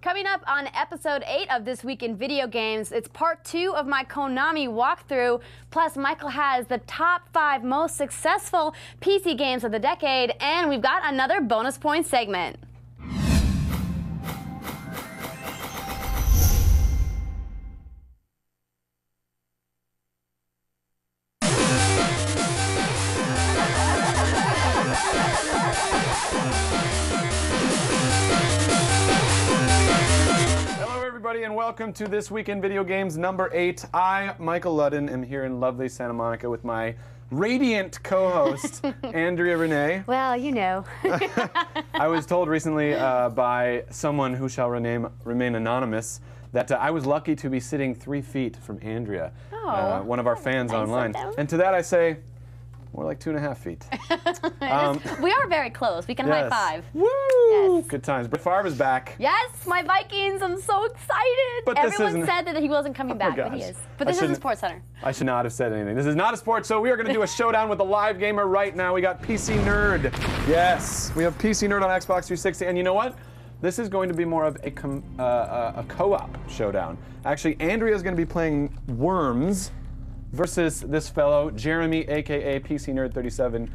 Coming up on episode 8 of This Week in Video Games, it's part 2 of my Konami walkthrough. Plus, Michael has the top 5 most successful PC games of the decade, and we've got another bonus point segment. And welcome to This Week in Video Games number 8. I, Michael Ludden, am here in lovely Santa Monica with my radiant co-host, Andrea Renee. Well, you know. I was told recently by someone who shall remain anonymous that I was lucky to be sitting 3 feet from Andrea, one of our fans online. And to that I say, more like 2.5 feet. We are very close. We can high five. Woo! Yes. Good times. Brett Favre is back. Yes, my Vikings. I'm so excited. But everyone said that he wasn't coming back, but he is. But this isn't Sports Center. I should not have said anything. This is not a sport, so we are going to do a showdown with a live gamer right now. We got PC Nerd. Yes, we have PC Nerd on Xbox 360, and you know what? This is going to be more of a co-op showdown. Actually, Andrea is going to be playing Worms versus this fellow, Jeremy, aka PC Nerd 37,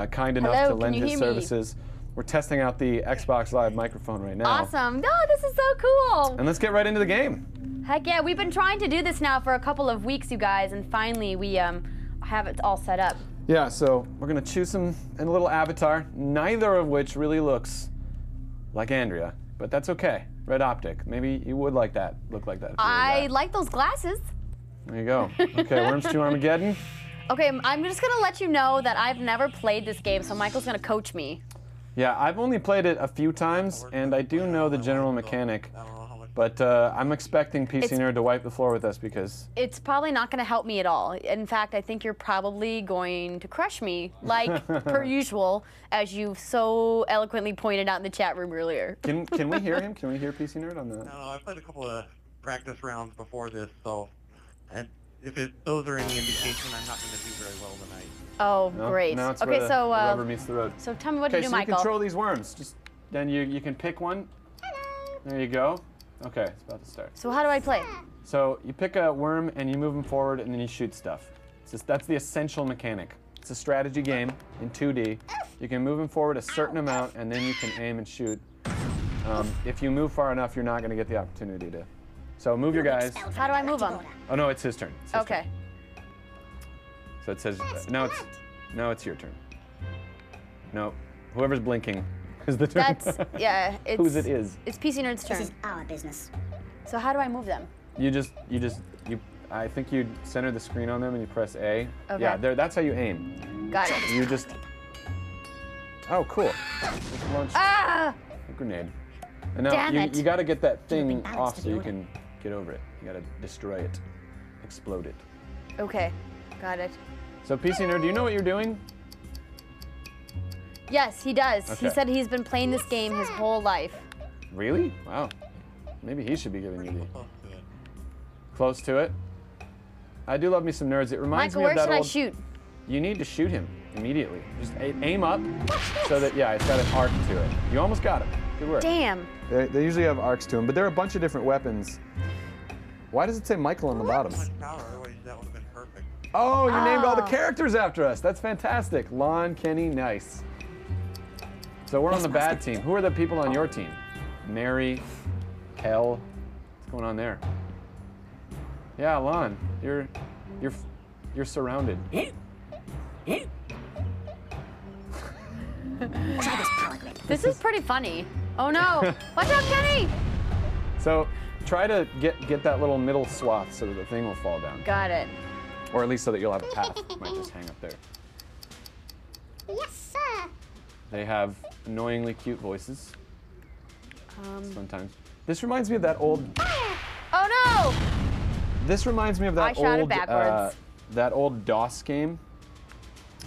kind enough to lend his services. We're testing out the Xbox Live microphone right now. Awesome. Oh, this is so cool. And let's get right into the game. Heck yeah, we've been trying to do this now for a couple of weeks, you guys, and finally we have it all set up. Yeah, so we're gonna choose him in a little avatar, neither of which really looks like Andrea, but that's okay. Red optic. Maybe you would like that, look like that. I like those glasses. There you go. Okay, Worms 2 Armageddon. Okay, I'm just gonna let you know that I've never played this game, so Michael's gonna coach me. Yeah, I've only played it a few times, and I do know the general mechanic, but I'm expecting PC Nerd to wipe the floor with us because... It's probably not gonna help me at all. In fact, I think you're probably going to crush me, like per usual, as you so eloquently pointed out in the chat room earlier. Can we hear him? Can we hear PC Nerd on that? No, I played a couple of practice rounds before this, so... And if those are any indication, I'm not going to do very well tonight. Oh, no, great. Now it's okay, where so the rubber meets the road. So tell me what to do, so Michael. You control these worms. Just then you can pick one. Hello. There you go. Okay, it's about to start. So how do I play? So you pick a worm and you move them forward and then you shoot stuff. That's the essential mechanic. It's a strategy game in 2D. You can move them forward a certain amount and then you can aim and shoot. If you move far enough, you're not going to get the opportunity to. So move your guys. How do I move them? Oh no, it's his turn. It's his okay. Turn. So it says now it's your turn. No, whoever's blinking is the turn. That's it's whose it is. It's PC Nerd's turn. This is our business. So how do I move them? I think you center the screen on them and you press A. Okay. Yeah, that's how you aim. Got it. You just. Oh, cool. Just launch a grenade. And now you got to get that thing off so you can get over it. You got to destroy it, explode it. Okay, got it. So PC Nerd, do you know what you're doing? Yes, he does. Okay. He said he's been playing this game his whole life. Really? Wow. Maybe he should be giving you the close to it. I do love me some nerds. It reminds Michael, me of that where old. should I shoot? You need to shoot him immediately. Just aim up so that it's got an arc to it. You almost got him. Good work. Damn. They usually have arcs to them, but there are a bunch of different weapons. Why does it say Michael on the bottom? Otherwise, that would have been perfect. Oh, you named all the characters after us. That's fantastic. Lon, Kenny, nice. So we're on the bad team. Who are the people on your team? Mary, Kel. What's going on there? Yeah, Lon, you're surrounded. This is pretty funny. Oh no! Watch out, Kenny! So try to get that little middle swath so that the thing will fall down. Got it. Or at least so that you'll have a path. It might just hang up there. Yes, sir. They have annoyingly cute voices. Sometimes. This reminds me of that old. Oh no! This reminds me of that I shot it old backwards. that old DOS game.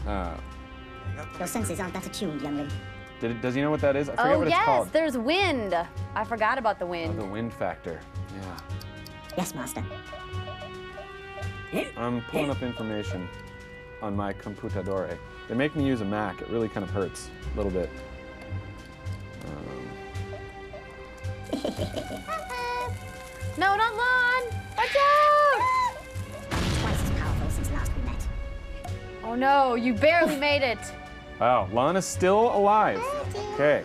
Your senses aren't that attuned, youngling. Does he know what that is? I forget what it's called. Yes, there's wind. I forgot about the wind. Oh, the wind factor. Yeah. Yes, master. I'm pulling up information on my computadore. They make me use a Mac. It really kind of hurts a little bit. No, not Lon! Watch out! Twice as powerful since last we met. Oh no, you barely made it. Wow, Lon is still alive. Okay.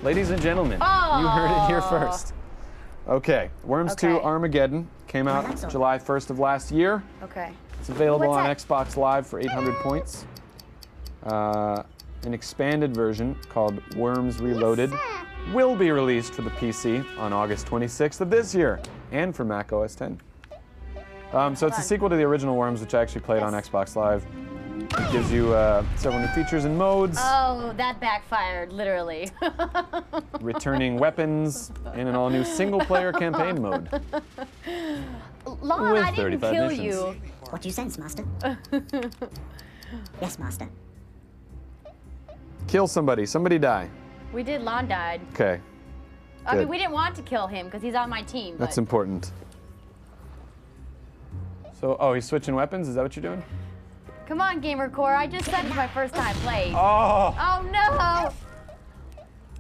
Ladies and gentlemen, you heard it here first. Okay, Worms 2 Okay. Armageddon came out July 1st of last year. Okay. It's available What's on that? Xbox Live for 800 points. An expanded version called Worms Reloaded will be released for the PC on August 26th of this year and for Mac OS X. So it's a sequel to the original Worms, which I actually played on Xbox Live. It gives you several new features and modes, Oh, that backfired, literally. returning weapons, and an all-new single-player campaign mode. Lon, With I didn't 35 kill missions. you. What you sense, Master? Yes, Master. Kill somebody. Somebody die. We did. Lon died. Okay, I mean, Good. we didn't want to kill him because he's on my team. that's But important. So, oh, he's switching weapons? Is that what you're doing? come on, Gamer Core. I just said it's my first time playing. Oh! Oh no!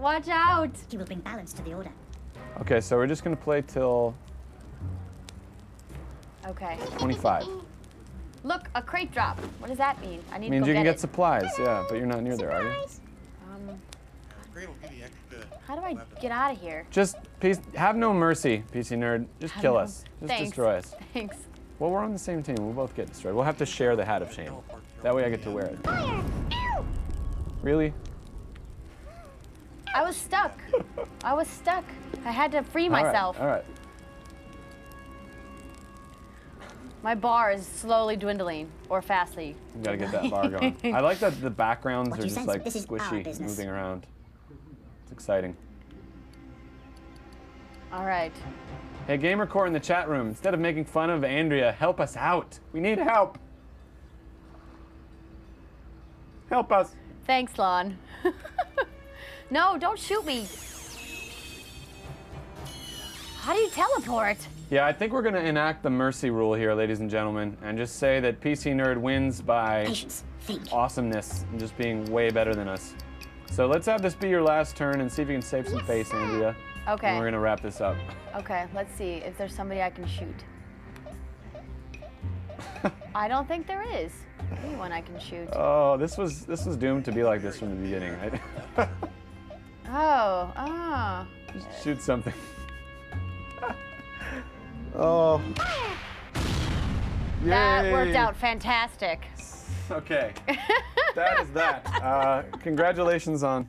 Watch out! He will bring balance to the order. Okay, so we're just gonna play till Okay. 25. Look, a crate drop. What does that mean? I need Means to you go can get get it. supplies, yeah, but you're not near there, are you? Great will give you extra. How do I get out of here? Just have no mercy, PC nerd. Just kill us. Just Thanks. destroy us. Thanks. Well, we're on the same team. We'll both get destroyed. We'll have to share the hat of shame. That way I get to wear it. Really? I was stuck. I was stuck. I had to free All right, myself. All right. My bar is slowly dwindling, or fastly. We gotta get that bar going. I like that the backgrounds What are you just sense? like This is our squishy, business. moving around. It's exciting. All right. Hey, GamerCore in the chat room, instead of making fun of Andrea, help us out. We need help. Help us. Thanks, Lon. No, don't shoot me. How do you teleport? Yeah, I think we're gonna enact the mercy rule here, ladies and gentlemen, and just say that PC Nerd wins by Patience. Think. awesomeness and just being way better than us. So let's have this be your last turn and see if you can save some face, Andrea. Okay. And we're gonna wrap this up. Okay, let's see if there's somebody I can shoot. I don't think there is anyone I can shoot. Oh, this was doomed to be like this from the beginning, right? Oh. Just shoot something. Oh. That Yay. worked out fantastic. Okay. That is that. Congratulations on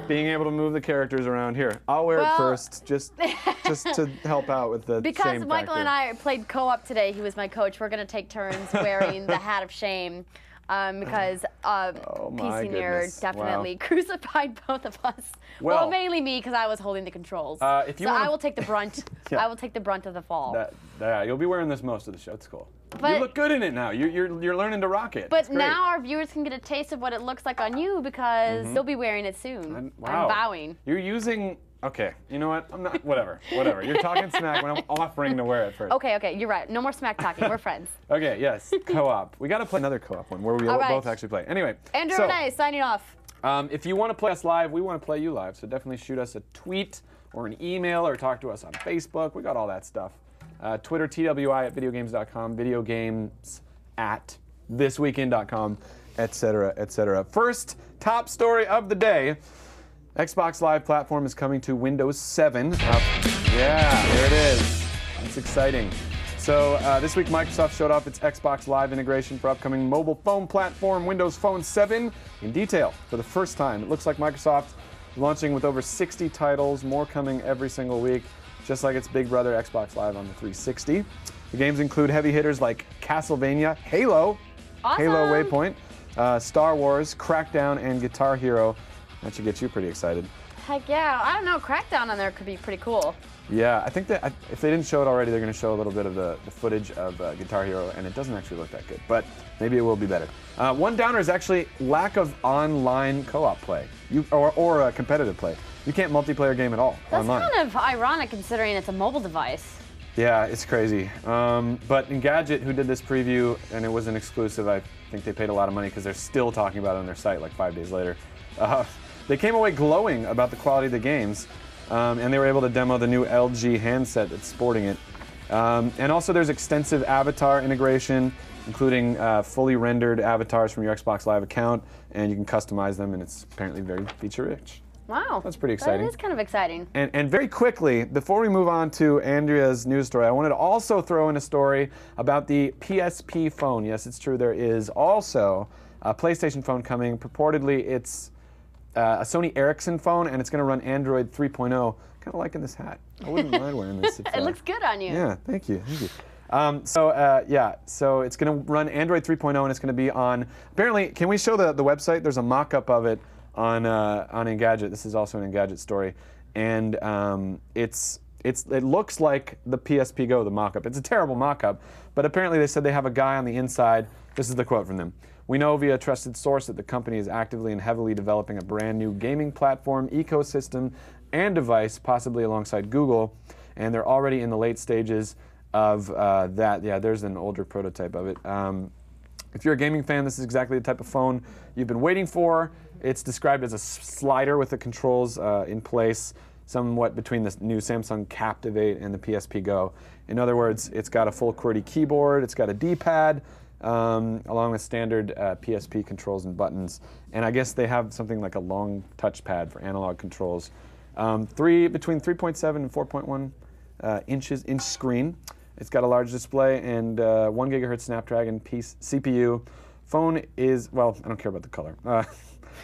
being able to move the characters around here. I'll wear it Well- first, just to help out with the Because shame Michael factor. and I played co-op today, he was my coach. We're gonna take turns wearing the hat of shame. Because my PC goodness. Nerd definitely crucified both of us. Well- Mainly me because I was holding the controls. If you so wanna- I will take the brunt. Yeah. I will take the brunt of the fall. Yeah, you'll be wearing this most of the show. It's cool. you But- look good in it now. You're learning to rock it. But It's great. now our viewers can get a taste of what it looks like on you because they'll be wearing it soon. Wow. I'm vowing. You're using. Okay, you know what? I'm not. Whatever. You're talking smack when I'm offering to wear it first. Okay, you're right. No more smack talking. We're friends. Okay, yes, co-op. We got to play another co-op one where we All right. both actually play. Anyway, Andrew so, Renee signing off. if you want to play us live, we want to play you live. So definitely shoot us a tweet or an email or talk to us on Facebook. We got all that stuff. Twitter, TWI at videogames.com, videogames at thisweekend.com, etc., etc. First top story of the day. Xbox Live platform is coming to Windows 7. Yeah, there it is. That's exciting. So this week, Microsoft showed off its Xbox Live integration for upcoming mobile phone platform Windows Phone 7 in detail for the first time. It looks like Microsoft is launching with over 60 titles, more coming every single week, just like its big brother Xbox Live on the 360. The games include heavy hitters like Castlevania, Halo, Awesome. Halo Waypoint, Star Wars, Crackdown, and Guitar Hero. That should get you pretty excited. Heck yeah. I don't know. Crackdown on there could be pretty cool. Yeah, I think that if they didn't show it already, they're going to show a little bit of the footage of Guitar Hero, and it doesn't actually look that good, but maybe it will be better. One downer is actually lack of online co-op play, or competitive play. You can't multiplayer game at all That's online. kind of ironic considering it's a mobile device. Yeah, it's crazy. But Engadget, who did this preview, and it was an exclusive, I think they paid a lot of money because they're still talking about it on their site like 5 days later. They came away glowing about the quality of the games. and they were able to demo the new LG handset that's sporting it. And also there's extensive avatar integration, including fully rendered avatars from your Xbox Live account, and you can customize them, and it's apparently very feature-rich. Wow. That's pretty exciting. That is kind of exciting. And very quickly, before we move on to Andrea's news story, I wanted to also throw in a story about the PSP phone. Yes, it's true, there is also a PlayStation phone coming. Purportedly, it's a Sony Ericsson phone, and it's going to run Android 3.0. Kind of liking this hat. I wouldn't mind wearing this. If, It looks good on you. Yeah, thank you. Thank you. So it's going to run Android 3.0, and it's going to be on. Apparently, can we show the website? There's a mock-up of it on Engadget. This is also an Engadget story, and it looks like the PSP Go, the mock-up. It's a terrible mock-up, but apparently they said they have a guy on the inside. This is the quote from them. We know via a trusted source that the company is actively and heavily developing a brand new gaming platform, ecosystem, and device, possibly alongside Google, and they're already in the late stages of that. Yeah, there's an older prototype of it. If you're a gaming fan, this is exactly the type of phone you've been waiting for. It's described as a slider with the controls in place, somewhat between the new Samsung Captivate and the PSP Go. In other words, it's got a full QWERTY keyboard, it's got a D-pad, along with standard PSP controls and buttons. And I guess they have something like a long touchpad for analog controls. Between 3.7 and 4.1 inch screen. It's got a large display and 1 gigahertz Snapdragon CPU. Phone is, well, I don't care about the color.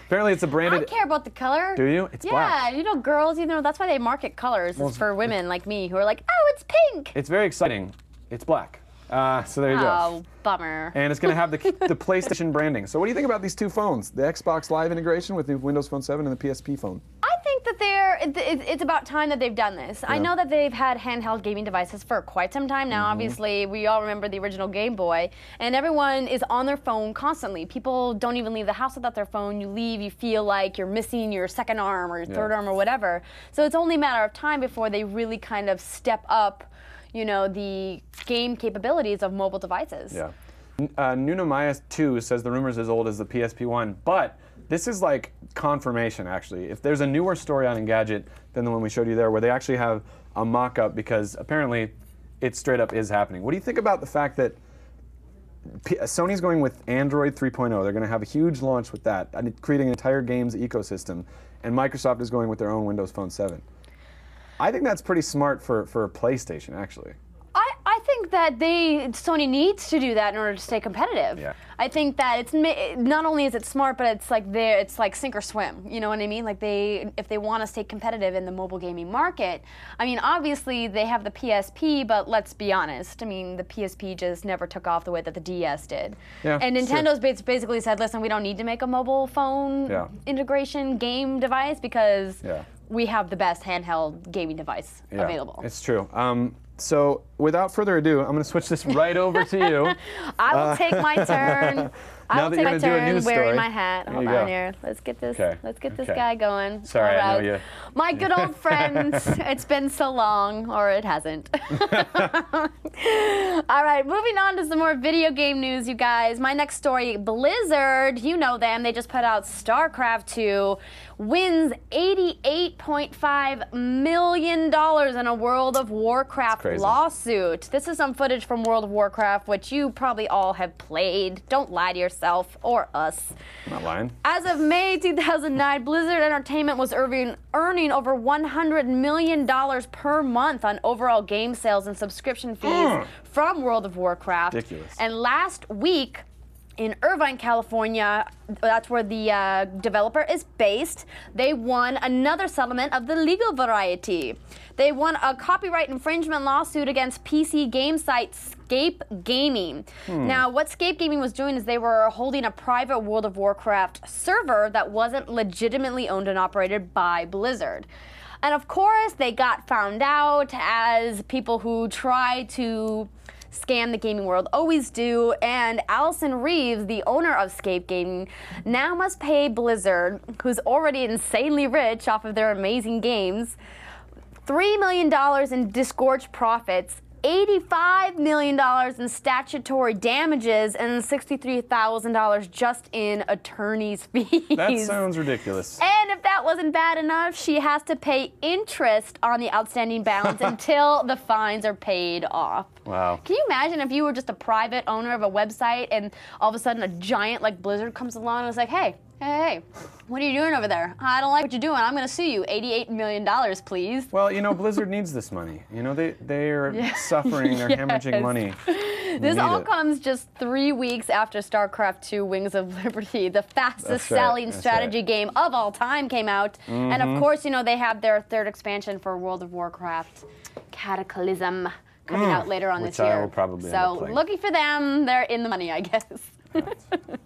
Apparently it's a branded... I care about the color. Do you? It's black. Yeah, you know, girls, that's why they market colors. It's for women like me who are like, oh, it's pink. It's very exciting. It's black. So there you go. Oh, bummer. And it's going to have the PlayStation branding. So what do you think about these two phones? The Xbox Live integration with the Windows Phone 7 and the PSP phone? I think that it's about time that they've done this. I know that they've had handheld gaming devices for quite some time now. Obviously, we all remember the original Game Boy, and everyone is on their phone constantly. People don't even leave the house without their phone. You leave, you feel like you're missing your second arm or your third arm or whatever. So it's only a matter of time before they really kind of step up, the game capabilities of mobile devices. Yeah. Nuna Maya 2 says the rumor's as old as the PSP 1, but this is like confirmation, actually. If there's a newer story on Engadget than the one we showed you there, where they actually have a mock-up, because apparently it straight up is happening. What do you think about the fact that Sony's going with Android 3.0? They're going to have a huge launch with that, creating an entire games ecosystem, and Microsoft is going with their own Windows Phone 7. I think that's pretty smart for PlayStation, actually. I think that Sony needs to do that in order to stay competitive. Yeah. I think that it's not only is it smart, but it's like sink or swim. You know what I mean? Like if they want to stay competitive in the mobile gaming market, I mean, obviously they have the PSP, but let's be honest. I mean, the PSP just never took off the way that the DS did. Yeah, and Nintendo's basically said, listen, we don't need to make a mobile phone integration game device because we have the best handheld gaming device available. It's true. So without further ado, I'm going to switch this right over to you. I will take my turn. I will take my turn wearing my hat. Hold on here. Let's get this. Okay. Let's get this guy going. Sorry, all right. I know you. My good old friends. It's been so long, or it hasn't. All right, moving on to some more video game news, you guys. My next story: Blizzard. You know them. They just put out StarCraft 2. Wins $88.5 million in a World of Warcraft lawsuit. This is some footage from World of Warcraft, which you probably all have played. Don't lie to yourself or us. I'm not lying. As of May 2009, Blizzard Entertainment was earning over $100 million per month on overall game sales and subscription fees from World of Warcraft. Ridiculous. And last week, in Irvine, California, that's where the developer is based, they won another settlement of the legal variety. They won a copyright infringement lawsuit against PC game site Scape Gaming. Now, what Scape Gaming was doing is they were holding a private World of Warcraft server that wasn't legitimately owned and operated by Blizzard. And of course, they got found out, as people who try to scam the gaming world always do, and Allison Reeves, the owner of Scape Gaming, now must pay Blizzard, who's already insanely rich off of their amazing games, $3 million in disgorged profits, $85 million in statutory damages, and $63,000 just in attorney's fees. That sounds ridiculous. And if that wasn't bad enough, she has to pay interest on the outstanding balance until the fines are paid off. Wow. Can you imagine if you were just a private owner of a website and all of a sudden a giant like Blizzard comes along and is like, hey, what are you doing over there? I don't like what you're doing. I'm going to sue you. $88 million, please. Well, you know, Blizzard needs this money. You know, they are suffering. They're hemorrhaging money. This all comes just 3 weeks after StarCraft II Wings of Liberty, the fastest selling strategy game of all time, came out. And of course, you know, they have their third expansion for World of Warcraft, Cataclysm, coming out later on this year. I will probably end up playing. Lucky for them, they're in the money, I guess.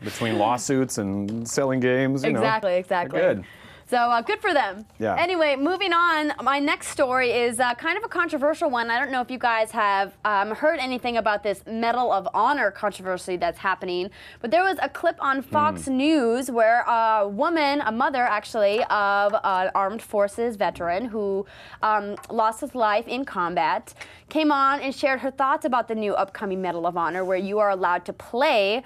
Between lawsuits and selling games, you know. Exactly. Good. So good for them. Yeah. Anyway, moving on, my next story is kind of a controversial one. I don't know if you guys have heard anything about this Medal of Honor controversy that's happening, but there was a clip on Fox News where a woman, a mother actually, of an armed forces veteran who lost his life in combat, came on and shared her thoughts about the new upcoming Medal of Honor, where you are allowed to play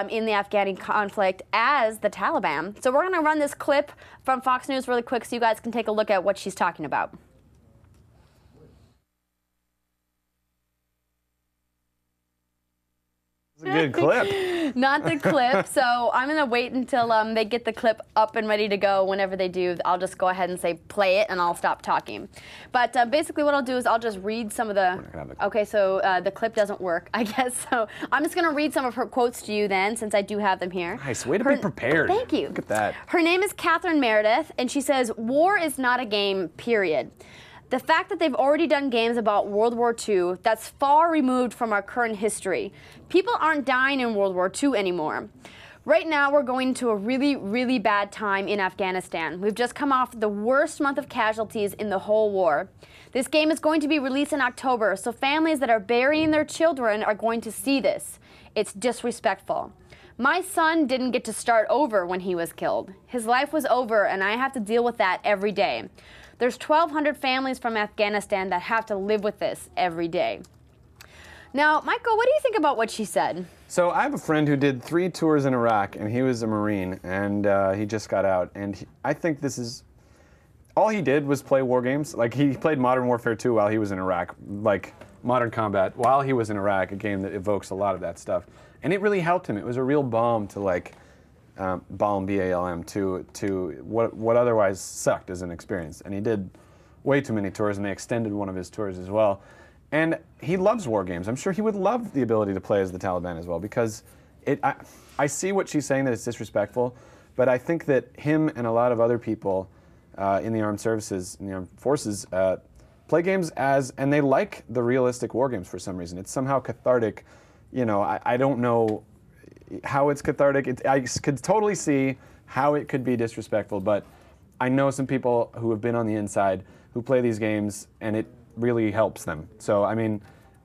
in the Afghani conflict as the Taliban. So we're going to run this clip from Fox News really quick so you guys can take a look at what she's talking about. It's a good clip. Not the clip, so I'm going to wait until they get the clip up and ready to go. Whenever they do, I'll just go ahead and say play it and I'll stop talking. But basically what I'll do is I'll just read some of the... Okay, so the clip doesn't work, I guess. So I'm just going to read some of her quotes to you then, since I do have them here. Nice, way to be prepared. Thank you. Look at that. Her name is Catherine Meredith, and she says, "War is not a game, period. The fact that they've already done games about World War II, that's far removed from our current history. People aren't dying in World War II anymore. Right now, we're going to a really, really bad time in Afghanistan. We've just come off the worst month of casualties in the whole war. This game is going to be released in October, so families that are burying their children are going to see this. It's disrespectful. My son didn't get to start over when he was killed. His life was over, and I have to deal with that every day. There's 1,200 families from Afghanistan that have to live with this every day." Now, Michael, what do you think about what she said? So I have a friend who did 3 tours in Iraq, and he was a Marine, and he just got out. And I think this is... All he did was play war games. Like, he played Modern Warfare 2 while he was in Iraq, like Modern Combat, while he was in Iraq, a game that evokes a lot of that stuff. And it really helped him. It was a real balm to, like... balm, B-A-L-M, to what otherwise sucked as an experience. And he did way too many tours, and they extended one of his tours as well. And he loves war games. I'm sure he would love the ability to play as the Taliban as well, because I see what she's saying, that it's disrespectful, but I think that him and a lot of other people in the armed services, in the armed forces, play games and they like the realistic war games for some reason. It's somehow cathartic. You know, I don't know how it's cathartic. I could totally see how it could be disrespectful, but I know some people who have been on the inside who play these games, and it really helps them. So, I mean,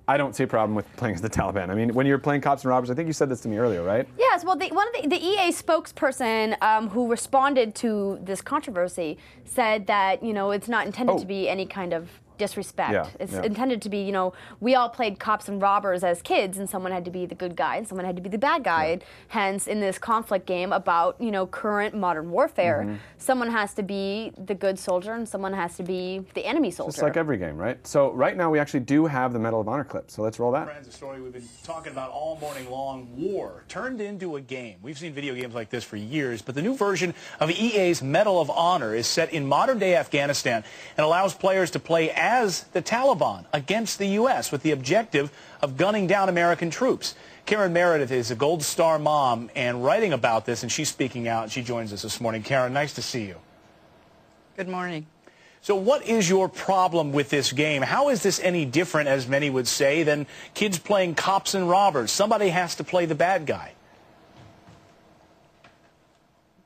I don't see a problem with playing as the Taliban. I mean, when you're playing cops and robbers, I think you said this to me earlier, right? Yes, well, one of the EA spokesperson who responded to this controversy said that, you know, it's not intended to be any kind of disrespect. Yeah, it's intended to be, you know, we all played cops and robbers as kids, and someone had to be the good guy and someone had to be the bad guy. Yeah. And hence, in this conflict game about, you know, current modern warfare, someone has to be the good soldier and someone has to be the enemy soldier. Just like every game, right? So right now we actually do have the Medal of Honor clip, so let's roll that. Friends, a story we've been talking about all morning long. War turned into a game. We've seen video games like this for years, but the new version of EA's Medal of Honor is set in modern-day Afghanistan and allows players to play as the Taliban against the U.S. with the objective of gunning down American troops. Karen Meredith is a Gold Star mom and writing about this, and she's speaking out, and she joins us this morning. Karen, nice to see you. Good morning. So what is your problem with this game? How is this any different, as many would say, than kids playing cops and robbers? Somebody has to play the bad guy.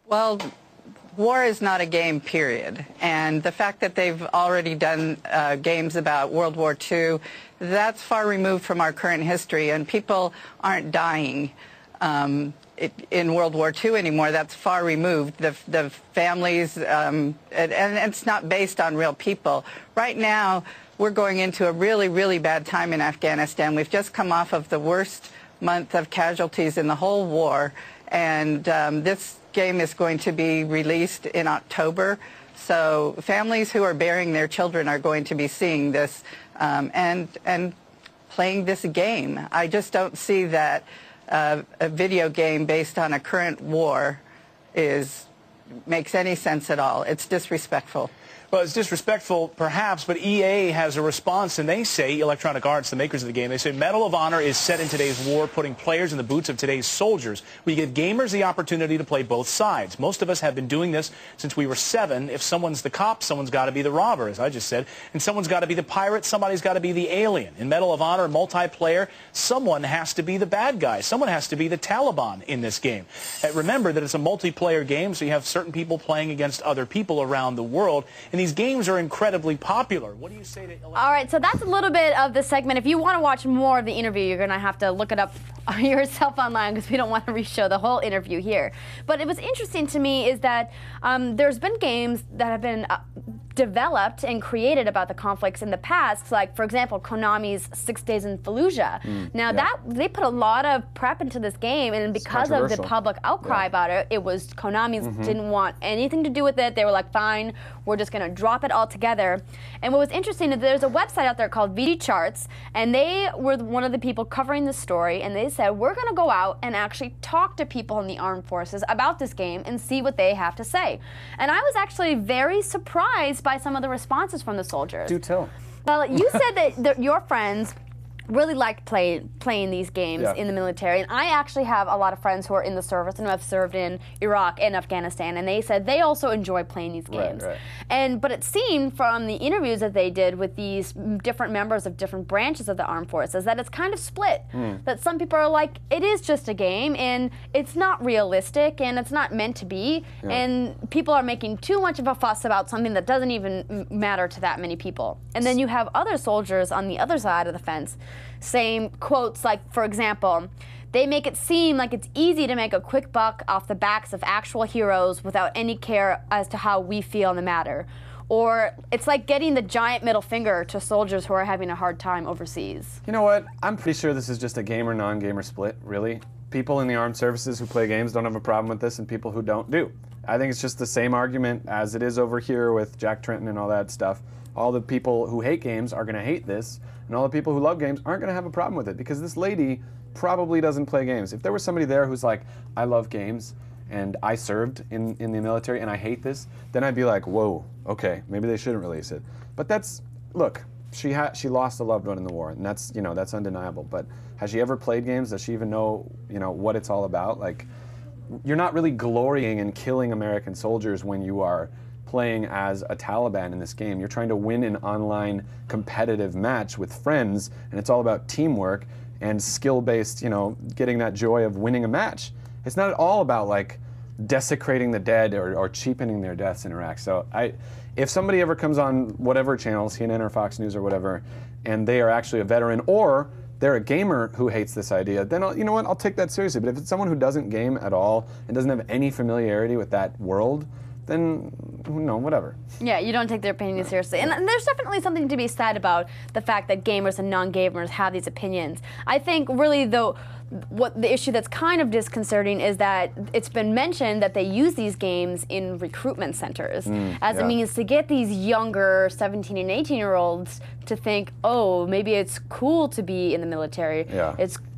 Well, war is not a game, period. And the fact that they've already done games about World War II, that's far removed from our current history, and people aren't dying in World War II anymore. That's far removed. The families, and it's not based on real people. Right now, we're going into a really, really bad time in Afghanistan. We've just come off of the worst month of casualties in the whole war, and this game is going to be released in October. So families who are bearing their children are going to be seeing this and playing this game. I just don't see that a video game based on a current war makes any sense at all. It's disrespectful. Well, it's disrespectful, perhaps, but EA has a response, and they say, Electronic Arts, the makers of the game, they say Medal of Honor is set in today's war, putting players in the boots of today's soldiers. We give gamers the opportunity to play both sides. Most of us have been doing this since we were 7. If someone's the cop, someone's got to be the robber, as I just said, and someone's got to be the pirate, somebody's got to be the alien. In Medal of Honor multiplayer, someone has to be the bad guy. Someone has to be the Taliban in this game. Remember that it's a multiplayer game, so you have certain people playing against other people around the world, and these games are incredibly popular. What do you say to... All right, so that's a little bit of the segment. If you want to watch more of the interview, you're going to have to look it up yourself online because we don't want to re-show the whole interview here. But it was interesting to me is that there's been games that have been developed and created about the conflicts in the past, like, for example, Konami's 6 Days in Fallujah. Now, they put a lot of prep into this game, and because of the public outcry about it, Konami didn't want anything to do with it. They were like, fine, we're just going to drop it all together. And what was interesting is there's a website out there called VD Charts, and they were one of the people covering the story, and they said, we're going to go out and actually talk to people in the armed forces about this game and see what they have to say. And I was actually very surprised by some of the responses from the soldiers. Do tell. Well, you said that your friends really liked playing these games in the military, and I actually have a lot of friends who are in the service and who have served in Iraq and Afghanistan, and they said they also enjoy playing these games. But it seemed from the interviews that they did with these different members of different branches of the armed forces that it's kind of split. That some people are like, it is just a game, and it's not realistic, and it's not meant to be, and people are making too much of a fuss about something that doesn't even matter to that many people. And then you have other soldiers on the other side of the fence saying quotes like, for example, they make it seem like it's easy to make a quick buck off the backs of actual heroes without any care as to how we feel in the matter. Or it's like getting the giant middle finger to soldiers who are having a hard time overseas. You know what? I'm pretty sure this is just a gamer, non-gamer split, really. People in the armed services who play games don't have a problem with this, and people who don't do. I think it's just the same argument as it is over here with Jack Trenton and all that stuff. All the people who hate games are going to hate this, and all the people who love games aren't going to have a problem with it, because this lady probably doesn't play games. If there was somebody there who's like, I love games, and I served in the military, and I hate this, then I'd be like, whoa, okay, maybe they shouldn't release it. But that's, look, she lost a loved one in the war, and that's, that's undeniable. But has she ever played games? Does she even know, what it's all about? Like, you're not really glorying in killing American soldiers when you are playing as a Taliban in this game. You're trying to win an online competitive match with friends, and it's all about teamwork and skill-based, getting that joy of winning a match. It's not at all about like desecrating the dead or cheapening their deaths in Iraq. So if somebody ever comes on whatever channel, CNN or Fox News or whatever, and they are actually a veteran or they're a gamer who hates this idea, then you know what, I'll take that seriously. But if it's someone who doesn't game at all and doesn't have any familiarity with that world, then whatever. Yeah, you don't take their opinions seriously. And there's definitely something to be said about the fact that gamers and non-gamers have these opinions. I think really though, what the issue that's kind of disconcerting is that it's been mentioned that they use these games in recruitment centers as a means to get these younger 17 and 18-year-olds to think, oh, maybe it's cool to be in the military.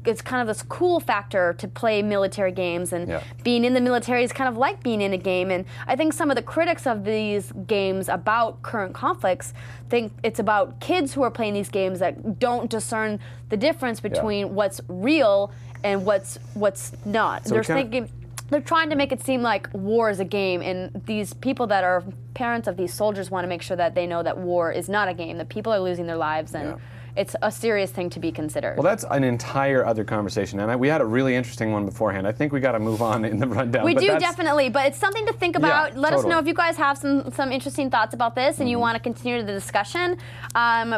It's kind of this cool factor to play military games, and being in the military is kind of like being in a game. And I think some of the critics of these games about current conflicts think it's about kids who are playing these games that don't discern the difference between what's real and what's not. So they're trying to make it seem like war is a game, and these people that are parents of these soldiers want to make sure that they know that war is not a game, that people are losing their lives, and it's a serious thing to be considered. Well, that's an entire other conversation, and we had a really interesting one beforehand. I think we got to move on in the rundown. We do, definitely, but it's something to think about. Let us know if you guys have some interesting thoughts about this and you want to continue the discussion.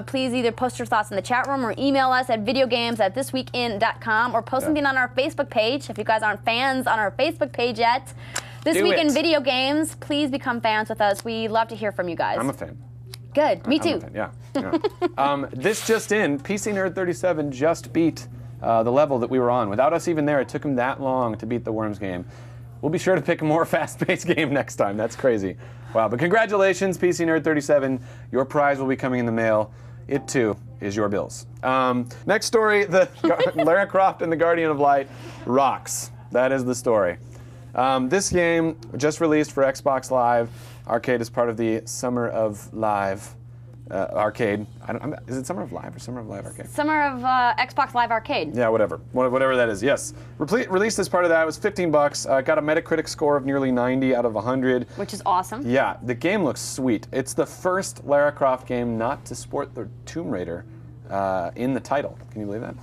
Please either post your thoughts in the chat room or email us at videogames@thisweekin.com or post something on our Facebook page. If you guys aren't fans on our Facebook page yet, This Week in Video Games, please become fans with us. We love to hear from you guys. I'm a fan. Good, me too. Yeah. This just in, PC Nerd 37 just beat the level that we were on. Without us even there, it took him that long to beat the Worms game. We'll be sure to pick a more fast-paced game next time. That's crazy. Wow, but congratulations, PC Nerd 37. Your prize will be coming in the mail. It, too, is your bills. Next story, Lara Croft and the Guardian of Light rocks. That is the story. This game just released for Xbox Live Arcade as part of the Summer of Live Arcade. Is it Summer of Live or Summer of Live Arcade? Summer of Xbox Live Arcade. Yeah, whatever that is. Yes, released as part of that. It was $15. Got a Metacritic score of nearly 90 out of 100. Which is awesome. Yeah, the game looks sweet. It's the first Lara Croft game not to sport the Tomb Raider in the title. Can you believe that?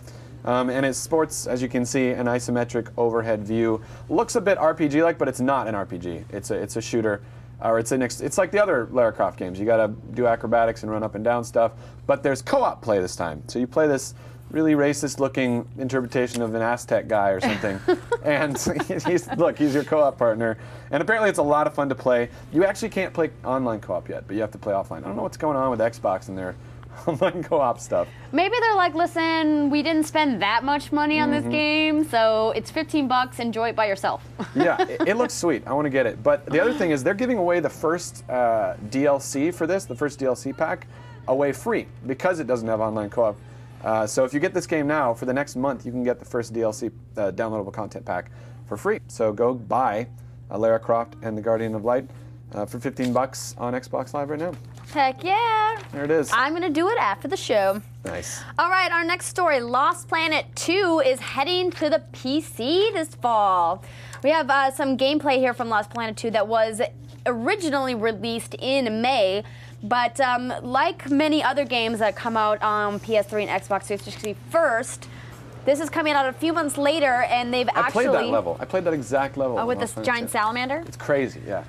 And it sports, as you can see, an isometric overhead view. Looks a bit RPG-like, but it's not an RPG. It's a shooter, or it's like the other Lara Croft games. You got to do acrobatics and run up and down stuff. But there's co-op play this time. So you play this really racist-looking interpretation of an Aztec guy or something, and he's your co-op partner. And apparently, it's a lot of fun to play. You actually can't play online co-op yet, but you have to play offline. I don't know what's going on with Xbox and their online co-op stuff. Maybe they're like, listen, we didn't spend that much money on this game, so it's $15. Enjoy it by yourself. Yeah, it looks sweet. I want to get it. But the other thing is they're giving away the first DLC for this, the first DLC pack, away free because it doesn't have online co-op. So if you get this game now, for the next month, you can get the first DLC downloadable content pack for free. So go buy Lara Croft and the Guardian of Light for $15 on Xbox Live right now. Heck yeah. There it is. I'm going to do it after the show. Nice. All right, our next story, Lost Planet 2 is heading to the PC this fall. We have some gameplay here from Lost Planet 2 that was originally released in May, but like many other games that come out on PS3 and Xbox 360 first, this is coming out a few months later, and they've actually... I played that level. I played that exact level. With this giant salamander? It's crazy, yeah.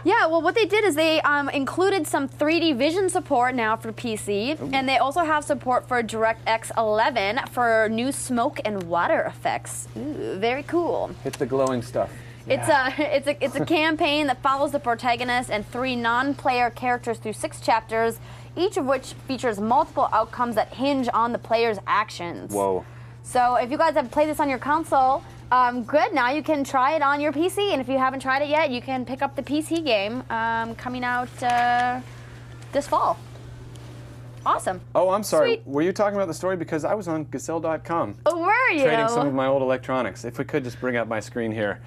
Yeah, well, what they did is they included some 3D vision support now for PC, and they also have support for DirectX 11 for new smoke and water effects. Ooh, very cool. Hit the glowing stuff. Yeah. It's a campaign that follows the protagonist and 3 non-player characters through 6 chapters, each of which features multiple outcomes that hinge on the player's actions. Whoa. So if you guys have played this on your console, good, now you can try it on your PC, and if you haven't tried it yet, you can pick up the PC game coming out this fall. Awesome. Oh, I'm sorry. Sweet. Were you talking about the story? Because I was on Gazelle.com. Oh, were you? Trading some of my old electronics. If we could just bring up my screen here.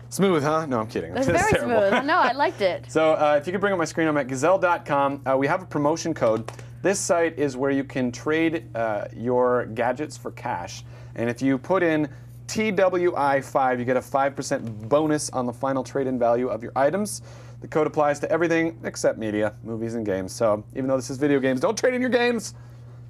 Smooth, huh? No, I'm kidding. It's very terrible. smooth. No, I liked it. So if you could bring up my screen, I'm at Gazelle.com. We have a promotion code. This site is where you can trade your gadgets for cash. And if you put in TWI5, you get a 5% bonus on the final trade-in value of your items. The code applies to everything except media, movies, and games. So even though this is video games, don't trade in your games.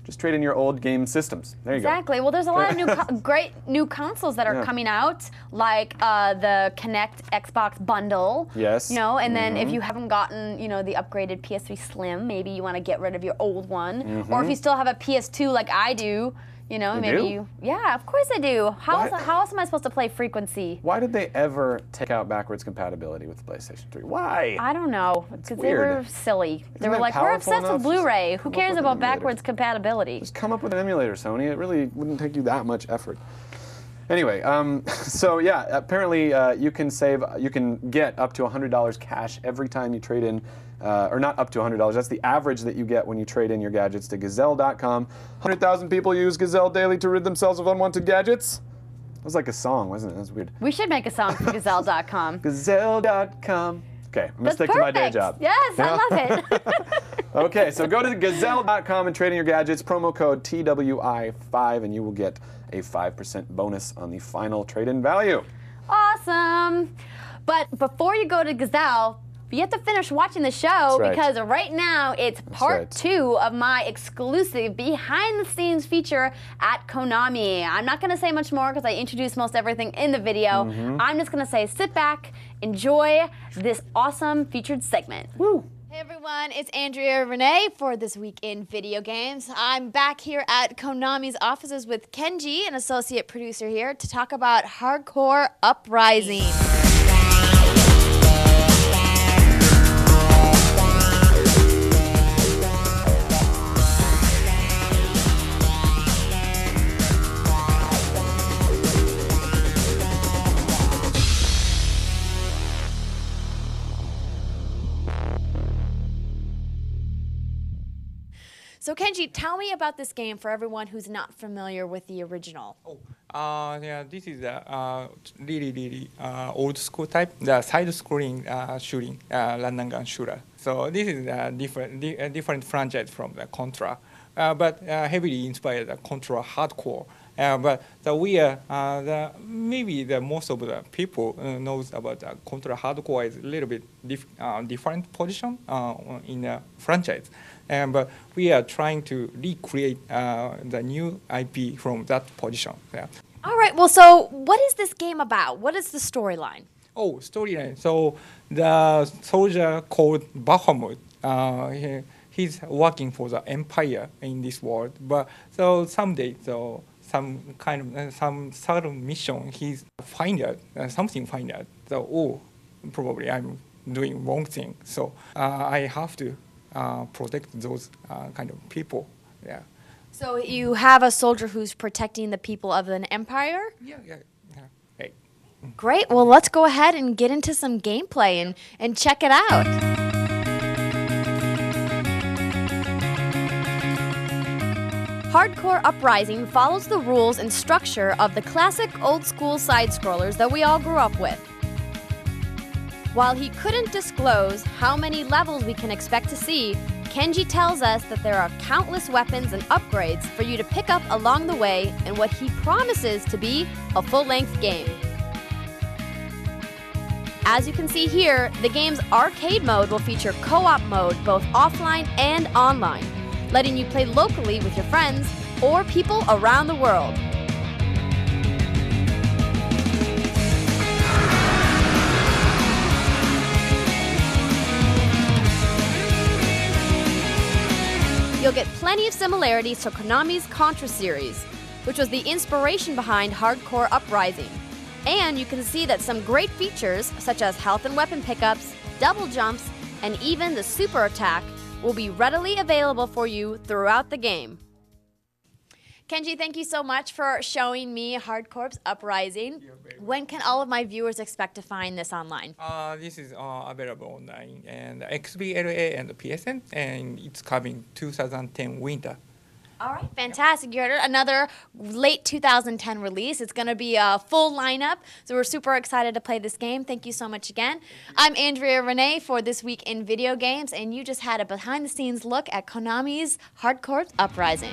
Just trade in your old game systems. There you go. Exactly. Well, there's a lot of new great new consoles that are coming out, like the Kinect Xbox bundle. Yes. You know, and then if you haven't gotten, you know, the upgraded PS3 Slim, maybe you want to get rid of your old one. Or if you still have a PS2 like I do, you know, maybe you. Yeah, of course I do. How else am I supposed to play Frequency? Why did they ever take out backwards compatibility with the PlayStation 3? Why? I don't know. Because they were silly. They were like, we're obsessed with Blu-ray. Who cares about backwards compatibility? Just come up with an emulator, Sony. It really wouldn't take you that much effort. Anyway, so yeah, apparently you can get up to $100 cash every time you trade in, or not up to $100. That's the average that you get when you trade in your gadgets to Gazelle.com. 100,000 people use Gazelle daily to rid themselves of unwanted gadgets. It was like a song, wasn't it? That was weird. We should make a song for Gazelle.com. Gazelle.com. Okay, I'm gonna stick to my day job. Yes, I love it. Okay, so go to Gazelle.com and trade in your gadgets. Promo code TWI5, and you will get a 5% bonus on the final trade-in value. Awesome. But before you go to Gazelle, you have to finish watching the show because right now it's part 2 of my exclusive behind-the-scenes feature at Konami. I'm not going to say much more because I introduced most everything in the video. I'm just going to say sit back, enjoy this awesome featured segment. Woo! Hey everyone, it's Andrea Renee for This Week in Video Games. I'm back here at Konami's offices with Kenji, an associate producer here, to talk about Hardcore Uprising. So Kenji, tell me about this game for everyone who's not familiar with the original. Yeah, this is a really old school type, the side-scrolling shooting, run and gun shooter. So this is a different franchise from the Contra, but heavily inspired the Contra hardcore. But maybe the most of the people knows about the Contra hardcore is a little bit different position in the franchise. But we are trying to recreate the new IP from that position. Yeah. All right, well, so what is this game about? What is the storyline? Oh, storyline. So the soldier called Bahamut, he's working for the empire in this world. But so someday, some certain mission, he's find out. So probably I'm doing wrong thing. So I have to protect those kind of people. Yeah. So you have a soldier who's protecting the people of an empire? Yeah. Hey. Great. Well, let's go ahead and get into some gameplay and check it out. Hardcore Uprising follows the rules and structure of the classic old-school side-scrollers that we all grew up with. While he couldn't disclose how many levels we can expect to see, Kenji tells us that there are countless weapons and upgrades for you to pick up along the way in what he promises to be a full-length game. As you can see here, the game's arcade mode will feature co-op mode both offline and online, letting you play locally with your friends or people around the world. You'll get plenty of similarities to Konami's Contra series, which was the inspiration behind Hardcore Uprising. And you can see that some great features, such as health and weapon pickups, double jumps, and even the super attack, will be readily available for you throughout the game. Kenji, thank you so much for showing me Hardcore Uprising. When can all of my viewers expect to find this online? This is available online and XBLA and PSN, and it's coming 2010 winter. All right, fantastic. You heard it. Another late 2010 release. It's going to be a full lineup, so we're super excited to play this game. Thank you so much again. I'm Andrea Renee for This Week in Video Games, and you just had a behind-the-scenes look at Konami's Hardcore Uprising.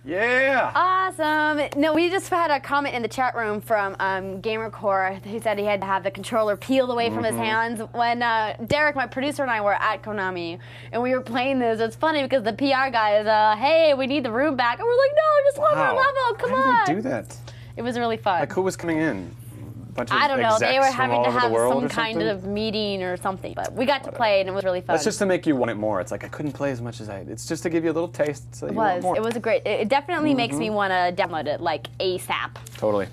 Yeah! Awesome. No, we just had a comment in the chat room from GamerCore. He said he had to have the controller peeled away from his hands. When Derek, my producer, and I were at Konami, and we were playing this, it's funny because the PR guy is, hey, we need the room back. And we're like, no, just one more level, come on. How did they do that? It was really fun. Like, who was coming in? Bunch of I don't know. They were execs from having all to over the have world some or kind something? of meeting or something. But we got to play, and it was really fun. That's just to make you want it more. It's like, I couldn't play as much as it's just to give you a little taste so that you want more. It was a great. It definitely makes me want to download it like ASAP. Totally.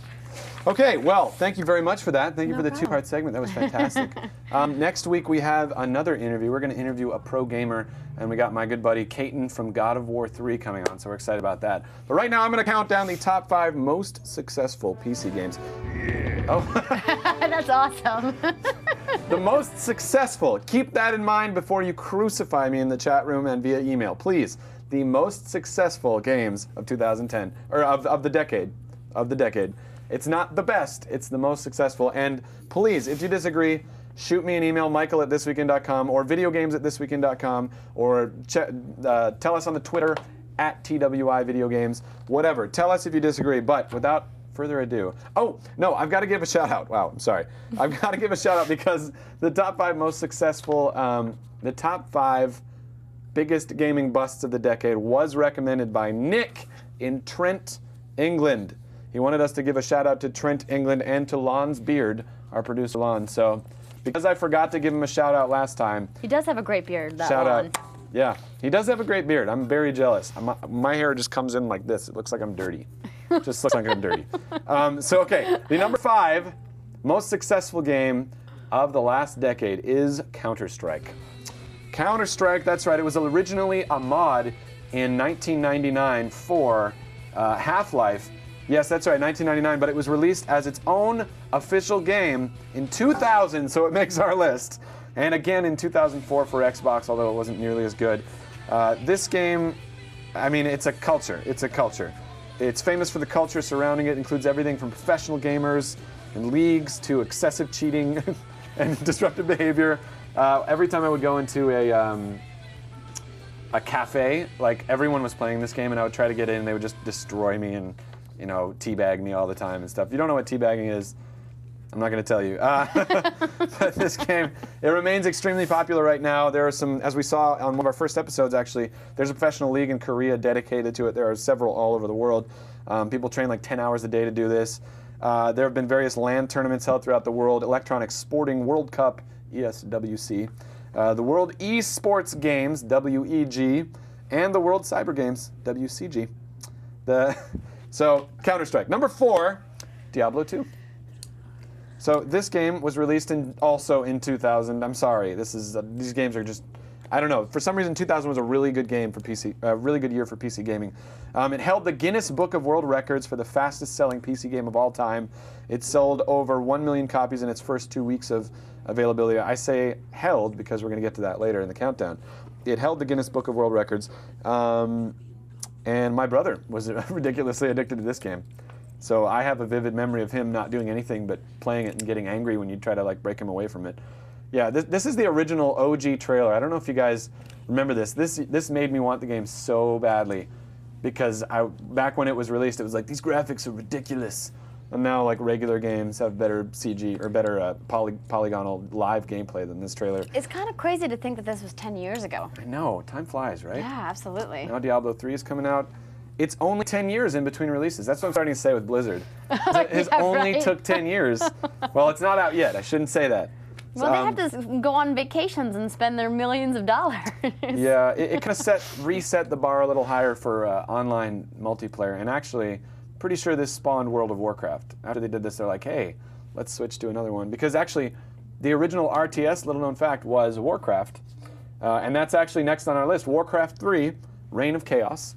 Okay, well, thank you very much for that. Thank you for the two-part segment. That was fantastic. Next week, we have another interview. We're going to interview a pro gamer, and we got my good buddy Caton from God of War 3 coming on, so we're excited about that. But right now, I'm going to count down the top 5 most successful PC games. Oh. That's awesome. The most successful. Keep that in mind before you crucify me in the chat room and via email. Please, the most successful games of 2010, or of the decade. Of the decade. It's not the best, it's the most successful. And please, if you disagree, shoot me an email, michael@thisweekend.com, or videogames@thisweekend.com, or tell us on the Twitter, @TWI Videogames, whatever. Tell us if you disagree, but without further ado. Oh, no, I've got to give a shout out. Wow, I'm sorry. I've got to give a shout out because the top 5 most successful, the top 5 biggest gaming busts of the decade was recommended by Nick in Trent, England. He wanted us to give a shout out to Trent, England, and to Lon's Beard, our producer Lon. So, because I forgot to give him a shout out last time. He does have a great beard, that shout Lon. out. Yeah, he does have a great beard. I'm very jealous. My hair just comes in like this. It looks like I'm dirty. Just looks like I'm dirty. Okay, the number 5 most successful game of the last decade is Counter-Strike. Counter-Strike, that's right. It was originally a mod in 1999 for Half-Life. Yes, that's right, 1999, but it was released as its own official game in 2000, so it makes our list. And again in 2004 for Xbox, although it wasn't nearly as good. This game, I mean, it's a culture. It's a culture. It's famous for the culture surrounding it. It includes everything from professional gamers and leagues to excessive cheating and disruptive behavior. Every time I would go into a cafe, like everyone was playing this game, and I would try to get in, and they would just destroy me and, you know, teabag me all the time and stuff. If you don't know what teabagging is, I'm not going to tell you. But this game, it remains extremely popular right now. There are some, as we saw on one of our first episodes, actually, there's a professional league in Korea dedicated to it. There are several all over the world. People train like 10 hours a day to do this. There have been various LAN tournaments held throughout the world. Electronic Sporting World Cup, ESWC. The World Esports Games, WEG. And the World Cyber Games, WCG. So, Counter-Strike. Number 4, Diablo 2. So this game was released also in 2000. I'm sorry, these games are just, I don't know. For some reason, 2000 was a really good game for PC, a really good year for PC gaming. It held the Guinness Book of World Records for the fastest-selling PC game of all time. It sold over 1 million copies in its first 2 weeks of availability. I say held because we're going to get to that later in the countdown. It held the Guinness Book of World Records, and my brother was ridiculously addicted to this game. So I have a vivid memory of him not doing anything but playing it and getting angry when you try to like break him away from it. Yeah, this is the original OG trailer. I don't know if you guys remember this. This made me want the game so badly because back when it was released, it was like, these graphics are ridiculous. And now like regular games have better CG or better polygonal live gameplay than this trailer. It's kind of crazy to think that this was 10 years ago. I know, time flies, right? Yeah, absolutely. Now Diablo 3 is coming out. It's only 10 years in between releases. That's what I'm starting to say with Blizzard. It only took 10 years. Well, it's not out yet. I shouldn't say that. Well, they have to go on vacations and spend their millions of dollars. Yeah, it kind of reset the bar a little higher for online multiplayer. And actually, pretty sure this spawned World of Warcraft. After they did this, they're like, hey, let's switch to another one. Because actually, the original RTS, little known fact, was Warcraft. And that's actually next on our list. Warcraft 3, Reign of Chaos.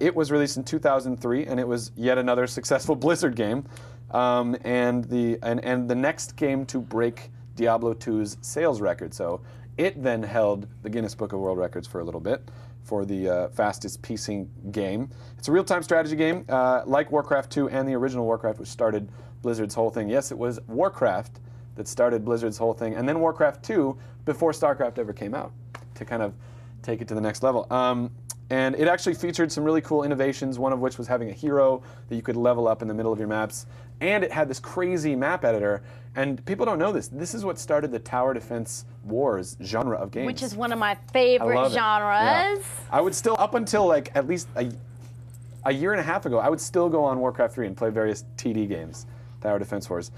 It was released in 2003, and it was yet another successful Blizzard game, and the next game to break Diablo 2's sales record. So it then held the Guinness Book of World Records for a little bit for the fastest PC game. It's a real-time strategy game, like Warcraft 2 and the original Warcraft, which started Blizzard's whole thing. Yes, it was Warcraft that started Blizzard's whole thing, and then Warcraft 2 before StarCraft ever came out to kind of take it to the next level. And it actually featured some really cool innovations, one of which was having a hero that you could level up in the middle of your maps. And it had this crazy map editor. And people don't know this. This is what started the tower defense wars genre of games. Which is one of my favorite genres. Yeah. I would still, up until like at least a year and a half ago, I would still go on Warcraft 3 and play various TD games, tower defense wars.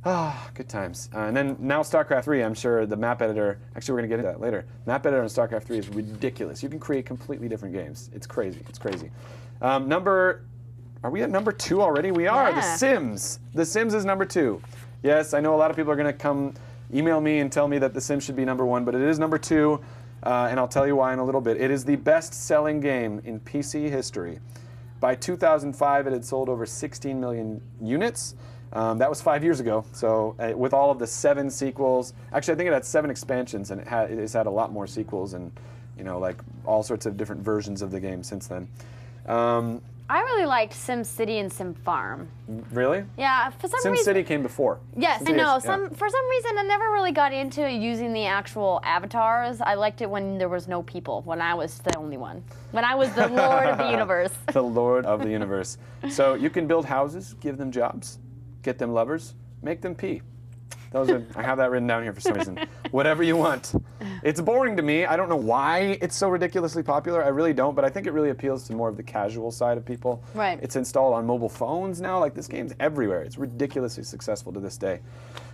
Ah, good times. And then now StarCraft 3, I'm sure the map editor, actually we're going to get into that later. Map editor on StarCraft 3 is ridiculous. You can create completely different games. It's crazy. It's crazy. Are we at number 2 already? We are. Yeah. The Sims. The Sims is number 2. Yes, I know a lot of people are going to come email me and tell me that The Sims should be number 1, but it is number 2, and I'll tell you why in a little bit. It is the best-selling game in PC history. By 2005, it had sold over 16 million units. That was 5 years ago, so with all of the 7 sequels, actually I think it had 7 expansions, and it's had a lot more sequels and, you know, like all sorts of different versions of the game since then. I really liked SimCity and SimFarm. Really? Yeah, for some reason. SimCity came before. Yes, I know. For some reason, I never really got into using the actual avatars. I liked it when there was no people, when I was the only one. When I was the Lord of the Universe. The Lord of the Universe. So you can build houses, give them jobs, get them lovers, make them pee. I have that written down here for some reason. Whatever you want. It's boring to me. I don't know why it's so ridiculously popular. I really don't, but I think it really appeals to more of the casual side of people. Right. It's installed on mobile phones now. Like, this game's everywhere. It's ridiculously successful to this day.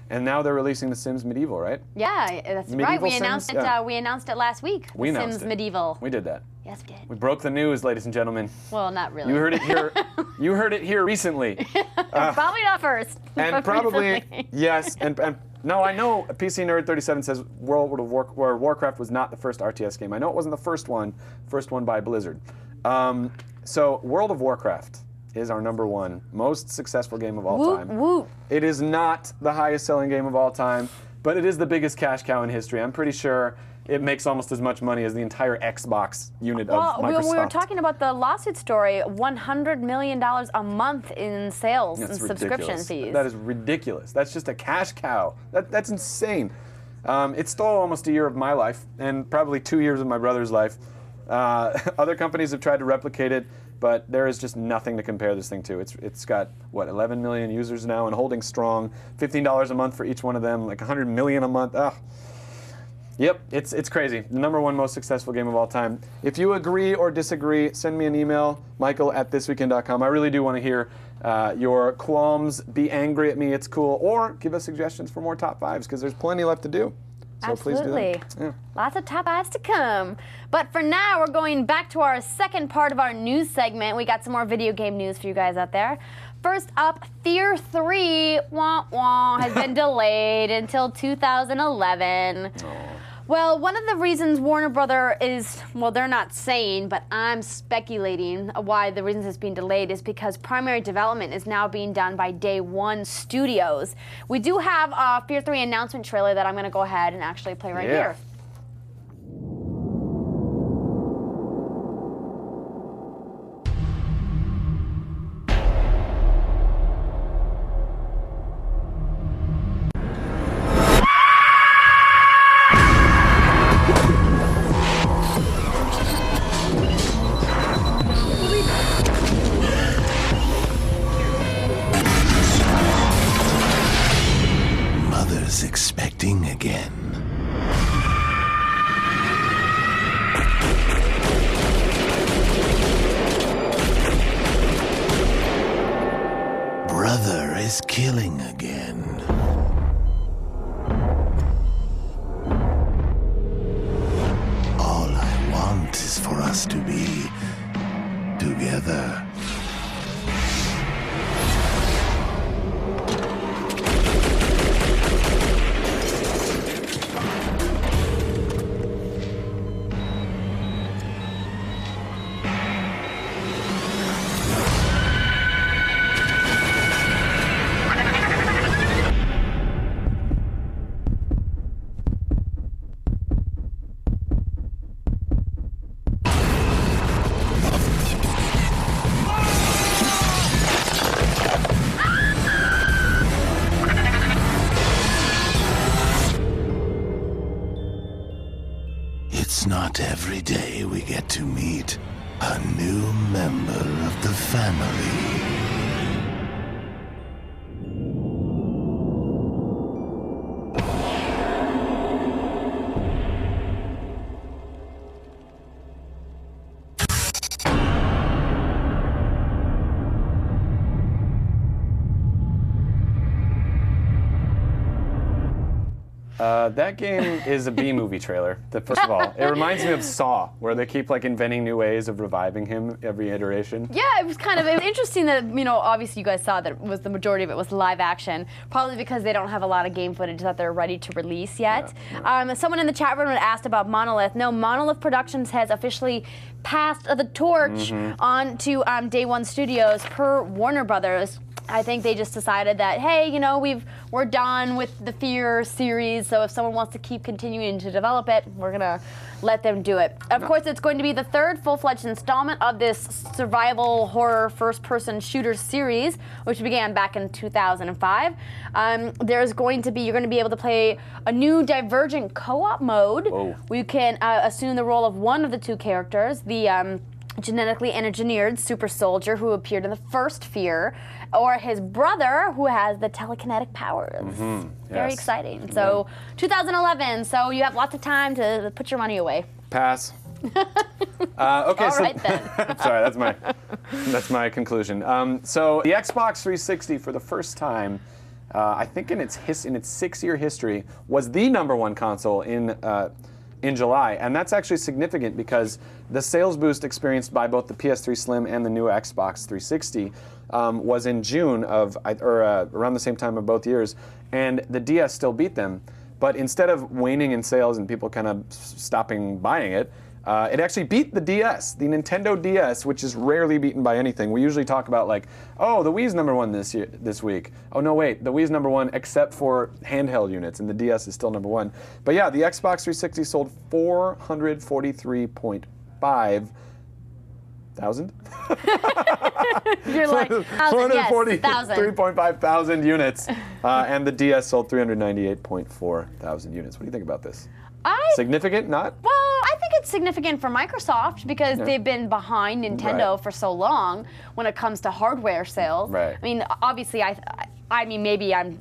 And now they're releasing The Sims Medieval, right? Yeah, that's Medieval right. We Sims? announced it. Yeah. We announced it last week. We announced Sims it. Medieval. We did that. Yes, we did. We broke the news, ladies and gentlemen. Well, not really. You heard it here. You heard it here recently. Probably not first. And probably yes. And no, I know PC Nerd 37 says Warcraft was not the first RTS game. I know it wasn't the first one by Blizzard. So World of Warcraft is our #1 most successful game of all Woot, time. woot. It is not the highest selling game of all time, but it is the biggest cash cow in history. I'm pretty sure it makes almost as much money as the entire Xbox unit of Microsoft. Well, we were talking about the lawsuit story, $100 million a month in sales That's and subscription ridiculous. fees. That is ridiculous. That's just a cash cow. That's insane. It stole almost a year of my life and probably 2 years of my brother's life. Other companies have tried to replicate it, but there is just nothing to compare this thing to. It's got, what, 11 million users now and holding strong, $15 a month for each one of them, like 100 million a month. Ugh. Yep, it's crazy. The #1 most successful game of all time. If you agree or disagree, send me an email, michael@thisweekend.com. I really do want to hear your qualms. Be angry at me, it's cool. Or give us suggestions for more top 5s, because there's plenty left to do. So Absolutely. please do that. Yeah. Lots of top 5s to come. But for now, we're going back to our second part of our news segment. We got some more video game news for you guys out there. First up, Fear 3 has been delayed until 2011. Well, one of the reasons Warner Brother is, well, they're not saying, but I'm speculating why the reasons it's being delayed is because primary development is now being done by Day One Studios. We do have a Fear 3 announcement trailer that I'm going to go ahead and actually play right here. Expecting again. Brother is killing again. All I want is for us to be together. It's not every day we get to meet a new member of the family. That game is a B-movie trailer. First of all, it reminds me of Saw, where they keep like inventing new ways of reviving him every iteration. Yeah, it was interesting that, you know, obviously you guys saw that the majority of it was live action, probably because they don't have a lot of game footage that they're ready to release yet. Yeah. Someone in the chat room had asked about Monolith. No, Monolith Productions has officially passed the torch on to Day One Studios per Warner Brothers. I think they just decided that, hey, you know, we're done with the Fear series, so if someone wants to keep continuing to develop it, we're gonna let them do it. Of course, it's going to be the third full-fledged installment of this survival horror first-person shooter series, which began back in 2005. You're going to be able to play a new Divergent co-op mode. Whoa. We can assume the role of one of the two characters, the genetically engineered super soldier who appeared in the first Fear, or his brother who has the telekinetic powers. Very exciting. So 2011, so you have lots of time to put your money away. Pass. Okay, All right then. Sorry, that's my conclusion. So the Xbox 360 for the first time, I think in its 6-year history, was the #1 console in July, and that's actually significant because the sales boost experienced by both the PS3 Slim and the new Xbox 360 was in June around the same time of both years, and the DS still beat them. But instead of waning in sales and people kind of stopping buying it, It actually beat the DS, the Nintendo DS, which is rarely beaten by anything. We usually talk about like, oh, the Wii's #1 this week. Oh no, wait, the Wii's #1 except for handheld units, and the DS is still #1. But yeah, the Xbox 360 sold 443.5 thousand? You're like, 443.5 thousand units. And the DS sold 398.4 thousand units. What do you think about this? Significant? Not? Well, I think it's significant for Microsoft because they've been behind Nintendo for so long when it comes to hardware sales. Right. I mean, obviously, I mean, maybe I'm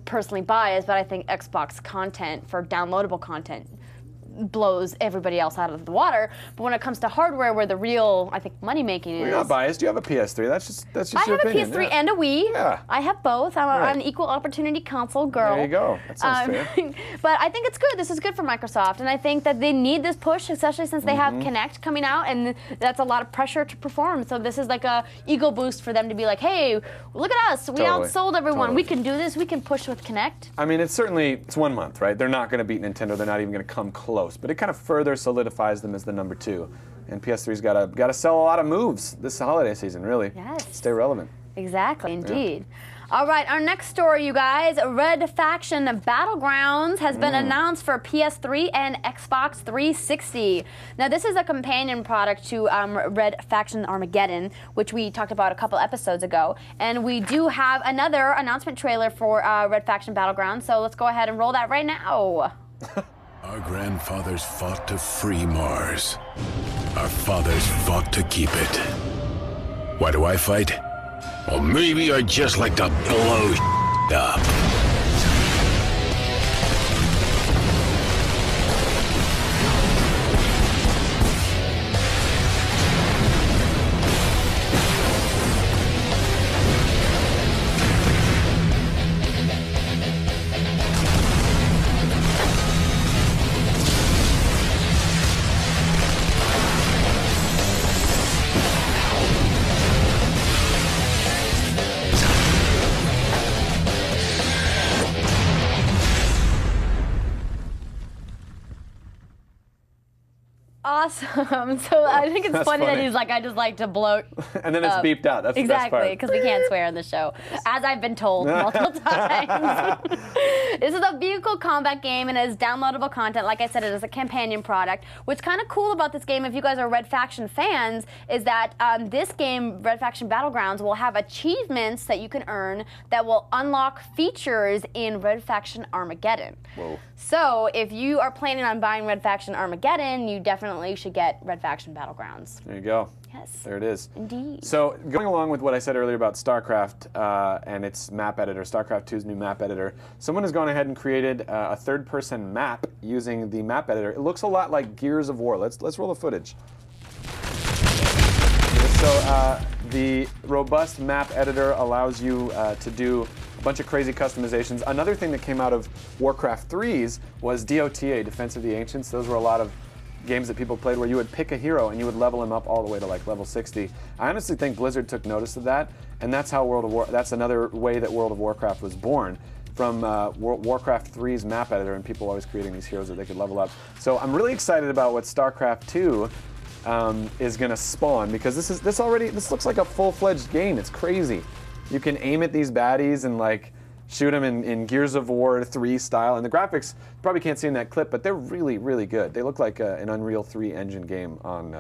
personally biased, but I think Xbox content for downloadable content blows everybody else out of the water. But when it comes to hardware, where the real, I think, money making is. You're not biased. You have a PS3. That's just your opinion. I have a PS3 and a Wii. Yeah. I have both. I'm an equal opportunity console girl. There you go. That sounds fair. But I think it's good. This is good for Microsoft, and I think that they need this push, especially since they have Kinect coming out, and that's a lot of pressure to perform. So this is like a ego boost for them to be like, hey, look at us. We outsold everyone. We can do this. We can push with Kinect. I mean, it's 1 month, right? They're not going to beat Nintendo. They're not even going to come close. But it kind of further solidifies them as the #2. And PS3's got to sell a lot of moves this holiday season, really. Yes. Stay relevant. Exactly, indeed. All right, our next story, you guys. Red Faction Battlegrounds has been announced for PS3 and Xbox 360. Now, this is a companion product to Red Faction Armageddon, which we talked about a couple episodes ago. And we do have another announcement trailer for Red Faction Battlegrounds, so let's go ahead and roll that right now. Our grandfathers fought to free Mars. Our fathers fought to keep it. Why do I fight? Well, maybe I just like to blow up. Awesome. So I think it's funny that he's like, I just like to bloat. And then it's beeped out. That's exactly, the best part. because we can't swear on the show, as I've been told multiple times. This is a vehicle combat game and it is downloadable content. Like I said, it is a companion product. What's kind of cool about this game, if you guys are Red Faction fans, is that this game, Red Faction Battlegrounds, will have achievements that you can earn that will unlock features in Red Faction Armageddon. Whoa. So if you are planning on buying Red Faction Armageddon, you definitely should get Red Faction Battlegrounds. There you go. Yes. There it is. Indeed. So going along with what I said earlier about StarCraft and its map editor, StarCraft 2's new map editor, someone has gone ahead and created a third-person map using the map editor. It looks a lot like Gears of War. Let's roll the footage. So the robust map editor allows you to do a bunch of crazy customizations. Another thing that came out of Warcraft 3's was DOTA, Defense of the Ancients. Those were a lot of games that people played where you would pick a hero and you would level him up all the way to like level 60. I honestly think Blizzard took notice of that, and that's how that's another way that World of Warcraft was born, from Warcraft 3's map editor, and people always creating these heroes that they could level up. So I'm really excited about what StarCraft 2 is going to spawn, because this looks like a full-fledged game. It's crazy. You can aim at these baddies and like shoot them in Gears of War 3 style, and the graphics, you probably can't see in that clip, but they're really, really good. They look like an Unreal 3 engine game on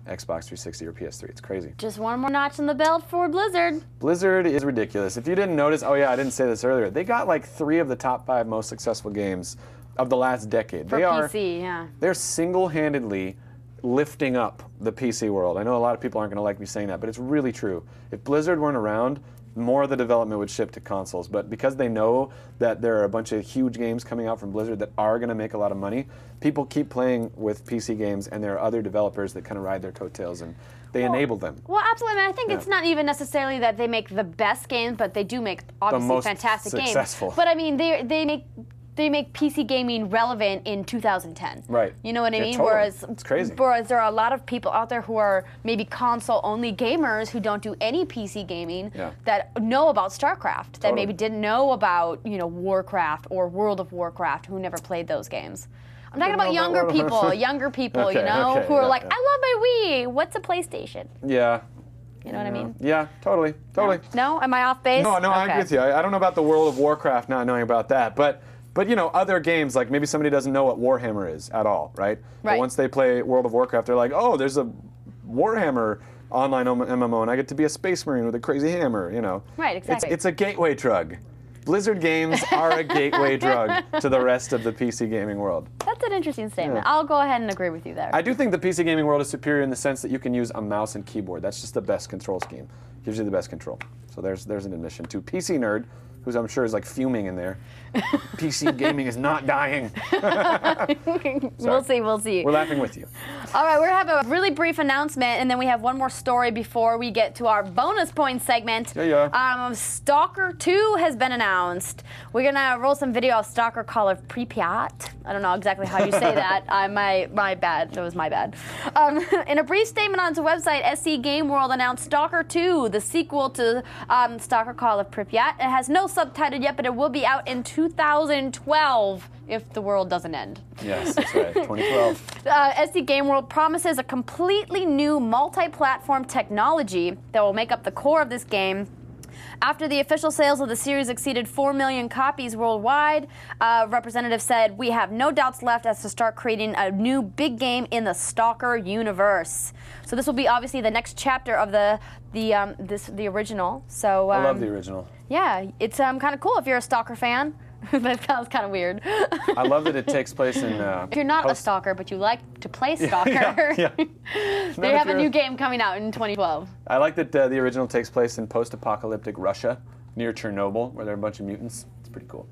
Xbox 360 or PS3. It's crazy. Just one more notch in the belt for Blizzard. Blizzard is ridiculous. If you didn't notice, oh yeah, I didn't say this earlier, they got like 3 of the top 5 most successful games of the last decade. For PC, yeah. They're single-handedly lifting up the PC world. I know a lot of people aren't going to like me saying that, but it's really true. If Blizzard weren't around, more of the development would ship to consoles. But because they know that there are a bunch of huge games coming out from Blizzard that are going to make a lot of money, people keep playing with PC games, and there are other developers that kind of ride their coattails, and they enable them. Well, absolutely. I mean, I think it's not even necessarily that they make the best games, but they do make obviously fantastic successful games. But I mean, they make PC gaming relevant in 2010. Right. You know what I mean? Totally. Whereas it's crazy. Whereas there are a lot of people out there who are maybe console-only gamers who don't do any PC gaming that know about StarCraft, that maybe didn't know about, Warcraft or World of Warcraft, who never played those games. I'm talking about younger people, Okay, you know, okay, who are yeah, like, yeah. I love my Wii. What's a PlayStation? Yeah. You know what I mean? Yeah, totally. No? Am I off base? No, I agree Okay. with you. I don't know about the World of Warcraft, not knowing about that, but you know, other games, like maybe somebody doesn't know what Warhammer is at all, right? But Right. once they play World of Warcraft, they're like, oh, there's a Warhammer online MMO, and I get to be a space marine with a crazy hammer, you know? Right, exactly. It's a gateway drug. Blizzard games are a gateway drug to the rest of the PC gaming world. That's an interesting statement. Yeah. I'll go ahead and agree with you there. I do think the PC gaming world is superior in the sense that you can use a mouse and keyboard. That's just the best control scheme. Gives you the best control. So there's an admission to PC Nerd, who's I'm sure is like fuming in there. PC gaming is not dying. We'll see. We're laughing with you. All right, we're going to have a really brief announcement, and then we have one more story before we get to our bonus points segment. Yeah. Stalker 2 has been announced. We're going to roll some video of Stalker Call of Pripyat. I don't know exactly how you say that. My bad. That was my bad. In a brief statement on its website, SC Game World announced Stalker 2, the sequel to Stalker Call of Pripyat. It has no subtitle yet, but it will be out in 2012 if the world doesn't end. Yes, that's right. 2012. SD Game World promises a completely new multi-platform technology that will make up the core of this game. After the official sales of the series exceeded 4 million copies worldwide, representatives said, we have no doubts left as to start creating a new big game in the Stalker universe. So this will be obviously the next chapter of the original. So I love the original. yeah, it's kind of cool if you're a Stalker fan. That sounds kind of weird. I love that it takes place in. If you're not a stalker, but you like to play stalker, yeah. they have a new game coming out in 2012. I like that the original takes place in post-apocalyptic Russia near Chernobyl, where there are a bunch of mutants. It's pretty cool.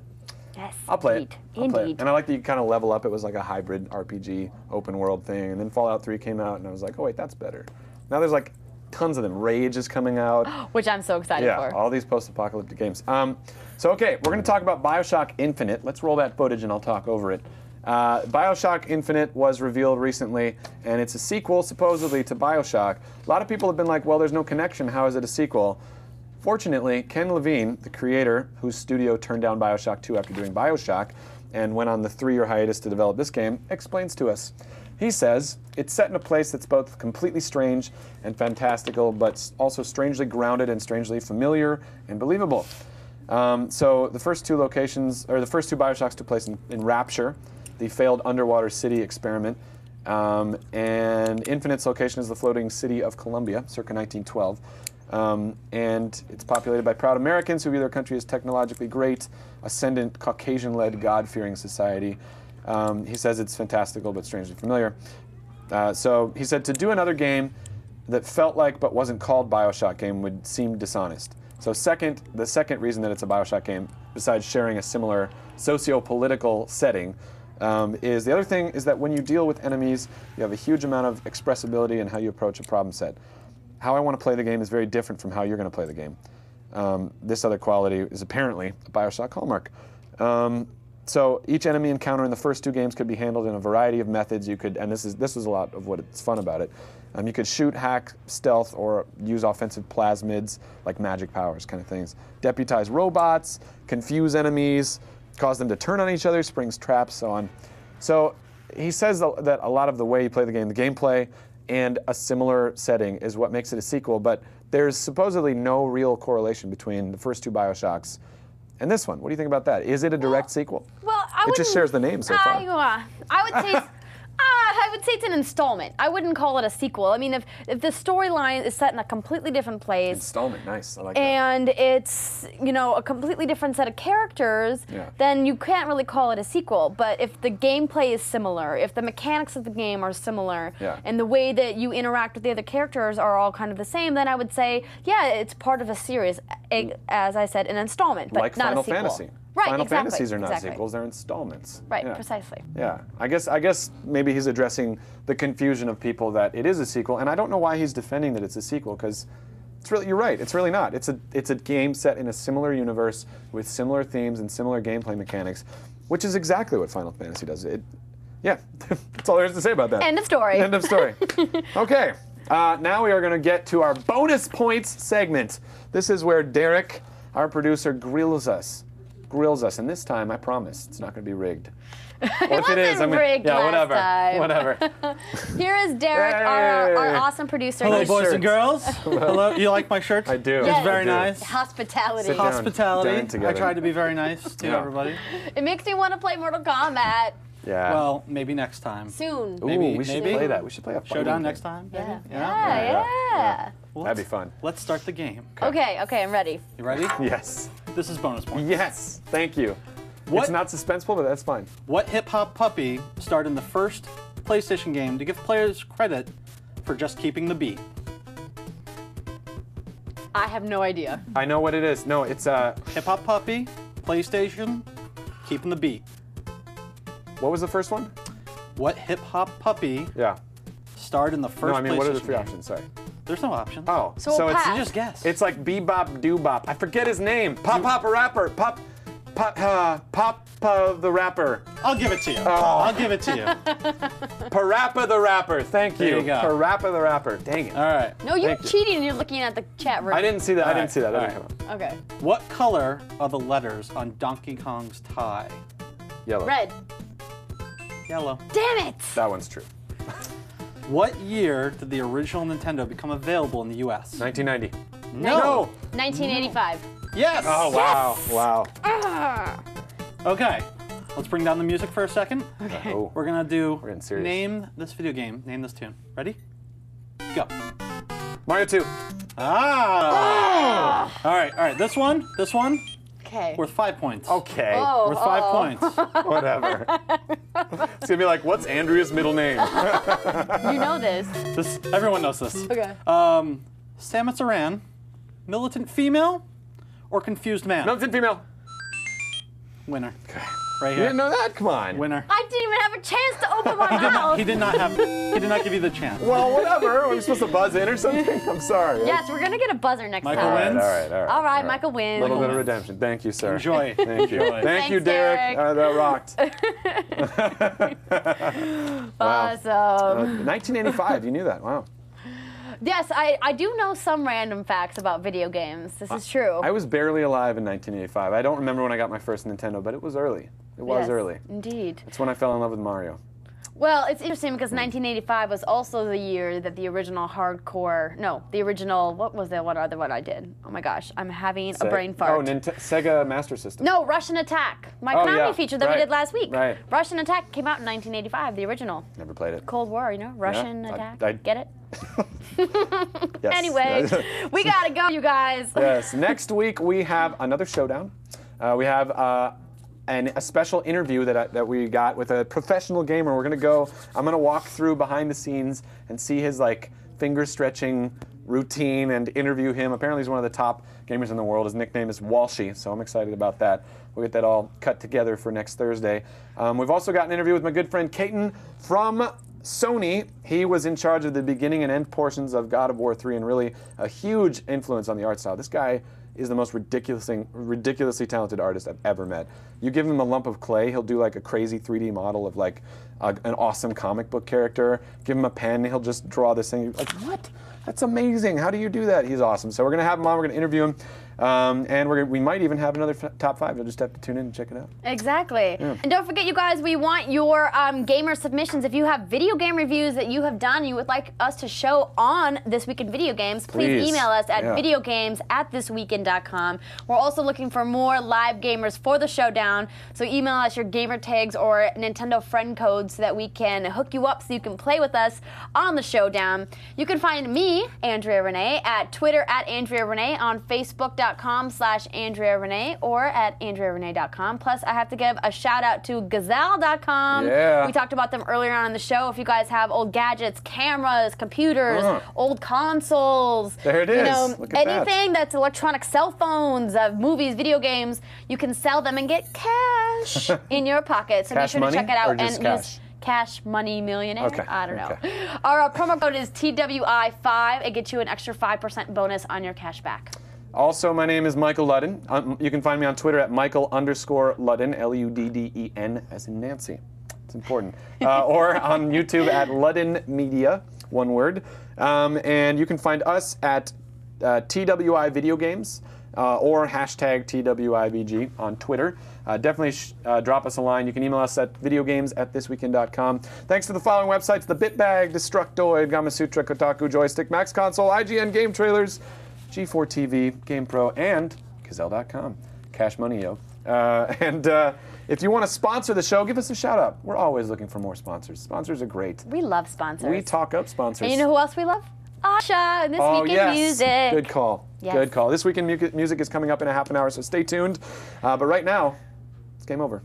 Yes, I'll play it. I'll play it. Indeed. And I like that you kind of level up. It was like a hybrid RPG, open world thing. And then Fallout 3 came out, and I was like, oh wait, that's better. Now there's like tons of them. Rage is coming out. Which I'm so excited Yeah, for. all these post-apocalyptic games. So okay, we're going to talk about BioShock Infinite. Let's roll that footage and I'll talk over it. BioShock Infinite was revealed recently, and it's a sequel supposedly to BioShock. A lot of people have been like, well, there's no connection. How is it a sequel? Fortunately, Ken Levine, the creator, whose studio turned down BioShock 2 after doing BioShock and went on the 3-year hiatus to develop this game, explains to us. He says, it's set in a place that's both completely strange and fantastical, but also strangely grounded and strangely familiar and believable. So the first two locations, or the first two BioShocks took place in Rapture, the failed underwater city experiment. And Infinite's location is the floating city of Columbia, circa 1912. And it's populated by proud Americans who view their country as technologically great, ascendant, Caucasian-led, God-fearing society. He says it's fantastical but strangely familiar. So he said to do another game that felt like but wasn't called BioShock game would seem dishonest. So the second reason that it's a BioShock game, besides sharing a similar socio-political setting, is the other thing is that when you deal with enemies, you have a huge amount of expressibility in how you approach a problem set. How I want to play the game is very different from how you're going to play the game. This other quality is apparently a BioShock hallmark. So each enemy encounter in the first two games could be handled in a variety of methods. You could, and this is a lot of what's fun about it. You could shoot, hack, stealth, or use offensive plasmids, like magic powers kind of things. Deputize robots, confuse enemies, cause them to turn on each other, springs traps, so on. So he says that a lot of the way you play the gameplay, and a similar setting is what makes it a sequel, but there's supposedly no real correlation between the first two BioShocks and this one. What do you think about that? Is it a direct sequel? Well, It just shares the name so far. I would say it's an installment. I wouldn't call it a sequel. I mean, if the storyline is set in a completely different place, Installment, nice. I like that. and it's, a completely different set of characters, Yeah. then you can't really call it a sequel. But if the gameplay is similar, if the mechanics of the game are similar, Yeah. and the way that you interact with the other characters are all kind of the same, then I would say, yeah, it's part of a series, as I said, an installment, but like not Final a sequel. Fantasy. Right, Final exactly, Fantasies are not exactly. sequels, they're installments. Right, Yeah. precisely. Yeah, I guess maybe he's addressing the confusion of people that it is a sequel, and I don't know why he's defending that it's a sequel, because you're right, it's really not. It's a game set in a similar universe with similar themes and similar gameplay mechanics, which is exactly what Final Fantasy does. Yeah, that's all there is to say about that. End of story. End of story. Okay, now we are going to get to our bonus points segment. This is where Derek, our producer, grills us grills us, and this time I promise it's not going to be rigged. Or if wasn't it is, I'm rigged yeah, last whatever, time. whatever. Here is Derek, our awesome producer. Hello, Nice boys shirts. and girls. Hello. You like my shirt? I do. Yes. It's very I do. nice. Hospitality. Sit down. Hospitality. Dine together. I tried to be very nice to Yeah. everybody. It makes me want to play Mortal Kombat Yeah. Well, maybe next time. soon. Ooh, maybe- we should maybe. play that. We should play a fighting Showdown game. next time? Yeah. Maybe? Yeah. Well, That'd be fun. Let's start the game. Okay, I'm ready. You ready? Yes. This is bonus points. Yes. Thank you. What- It's not suspenseful, but that's fine. What hip-hop puppy starred in the first PlayStation game to give players credit for just keeping the beat? I have no idea. I know what it is. No, it's Hip-hop puppy, PlayStation, keeping the beat. what was the first one? What hip-hop puppy Yeah. starred in the first No, I mean, what are the PlayStation three game? options? Sorry. There's no options. Oh, So we'll it's pass. You just guess. it's like Bebop Doobop. I forget his name. Pop a rapper. Pop the rapper. I'll give it to you. Oh. I'll give it to you. Parappa the rapper. Thank you. There you go. Parappa the rapper. Dang it. All right. No, you're Thank you. cheating and you're looking at the chat room. I didn't see that. I All didn't right. see that. That All didn't come up. Okay. What color are the letters on Donkey Kong's tie? Yellow. Red. Yellow. Damn it! That one's true. What year did the original Nintendo become available in the U.S.? 1990. No. 1985. Yes. Oh wow. Wow. Okay. Let's bring down the music for a second. Oh. We're gonna do getting serious. name this video game. Name this tune. Ready? Go. Mario 2. Ah. All right. All right. This one. Okay. Worth 5 points. Okay. Oh, Worth 5 points. Whatever. It's gonna be like, what's Andrea's middle name? You know this. Everyone knows this. Okay. Samus Aran, militant female, or confused man? No, it's in female. Winner. Right You here. didn't know that? Come on. Winner. I didn't even have a chance to open my mouth. He did not give you the chance. Well, whatever. Are we supposed to buzz in or something? I'm sorry. Yes, we're gonna get a buzzer next Michael time. wins. All right. Michael wins. A little bit of redemption. Thank you, sir. Enjoy. Thank you. Enjoy. Thank you, Thanks, Derek. Derek. That rocked. Awesome. 1985. You knew that. Wow. Yes, I do know some random facts about video games. This is true. I was barely alive in 1985. I don't remember when I got my first Nintendo, but it was early. It was Yes, early. Indeed. It's when I fell in love with Mario. Well, it's interesting because 1985 was also the year that the original what was the what other one I did? Oh my gosh, I'm having a brain fart. Oh, Sega Master System. No, Russian Attack. My Oh, Konami yeah, feature that we right, did last week. right. Russian Attack came out in 1985, the original. Never played it. Cold War, Russian I- Attack. Get it? Yes. Anyway, we gotta go, you guys. Yes. Next week we have another showdown. We have a special interview that we got with a professional gamer. We're I'm gonna walk through behind the scenes and see his finger stretching routine and interview him. Apparently he's one of the top gamers in the world. His nickname is Walshy, so I'm excited about that. We'll get that all cut together for next Thursday. We've also got an interview with my good friend Caton from Sony. He was in charge of the beginning and end portions of God of War 3 and really a huge influence on the art style. This guy is the most ridiculously talented artist I've ever met. You give him a lump of clay, he'll do a crazy 3D model of an awesome comic book character. Give him a pen, he'll just draw this thing. You're like, what? That's amazing. How do you do that? He's awesome. So we're gonna have him on. We're gonna interview him, and we might even have another top 5. You'll just have to tune in and check it out. Exactly. And don't forget, you guys, we want your gamer submissions. If you have video game reviews that you have done, you would like us to show on This Week in Video Games, please email us at videogames@thisweekend.com. We're also looking for more live gamers for the showdown, so email us your gamer tags or Nintendo friend codes so that we can hook you up so you can play with us on the showdown. You can find me, Andrea Renee, at Twitter @Andrea Renee, on Facebook.com/Andrea Renee, or at AndreaRenee.com. Plus, I have to give a shout out to Gazelle.com. Yeah. We talked about them earlier on in the show. If you guys have old gadgets, cameras, computers, old consoles, There it is. Look at anything that's electronic cell phones, movies, video games, you can sell them and get cash in your pocket. So Cash make sure to check money it out or just and cash? use Cash Money Millionaire. Okay, I don't know. okay. Our promo code is TWI5. It gets you an extra 5% bonus on your cash back. Also, my name is Michael Ludden. You can find me on Twitter at Michael_Ludden, Ludden, as in Nancy. It's important. Or on YouTube at Ludden Media, one word. And you can find us at TWI Video Games. or hashtag TWIVG on Twitter. Definitely drop us a line. You can email us at videogames@thisweekend.com. Thanks to the following websites: The Bitbag, Destructoid, Gamasutra, Kotaku, Joystick, Max Console, IGN Game Trailers, G4 TV, GamePro, and Gazelle.com. Cash money, yo. If you want to sponsor the show, give us a shout out. We're always looking for more sponsors. Sponsors are great. We love sponsors. We talk up sponsors. And you know who else we love? Asha and This Week in Music. Good call. Yes. Good call. This Week in Music is coming up in a half an hour, so stay tuned. But right now, it's game over.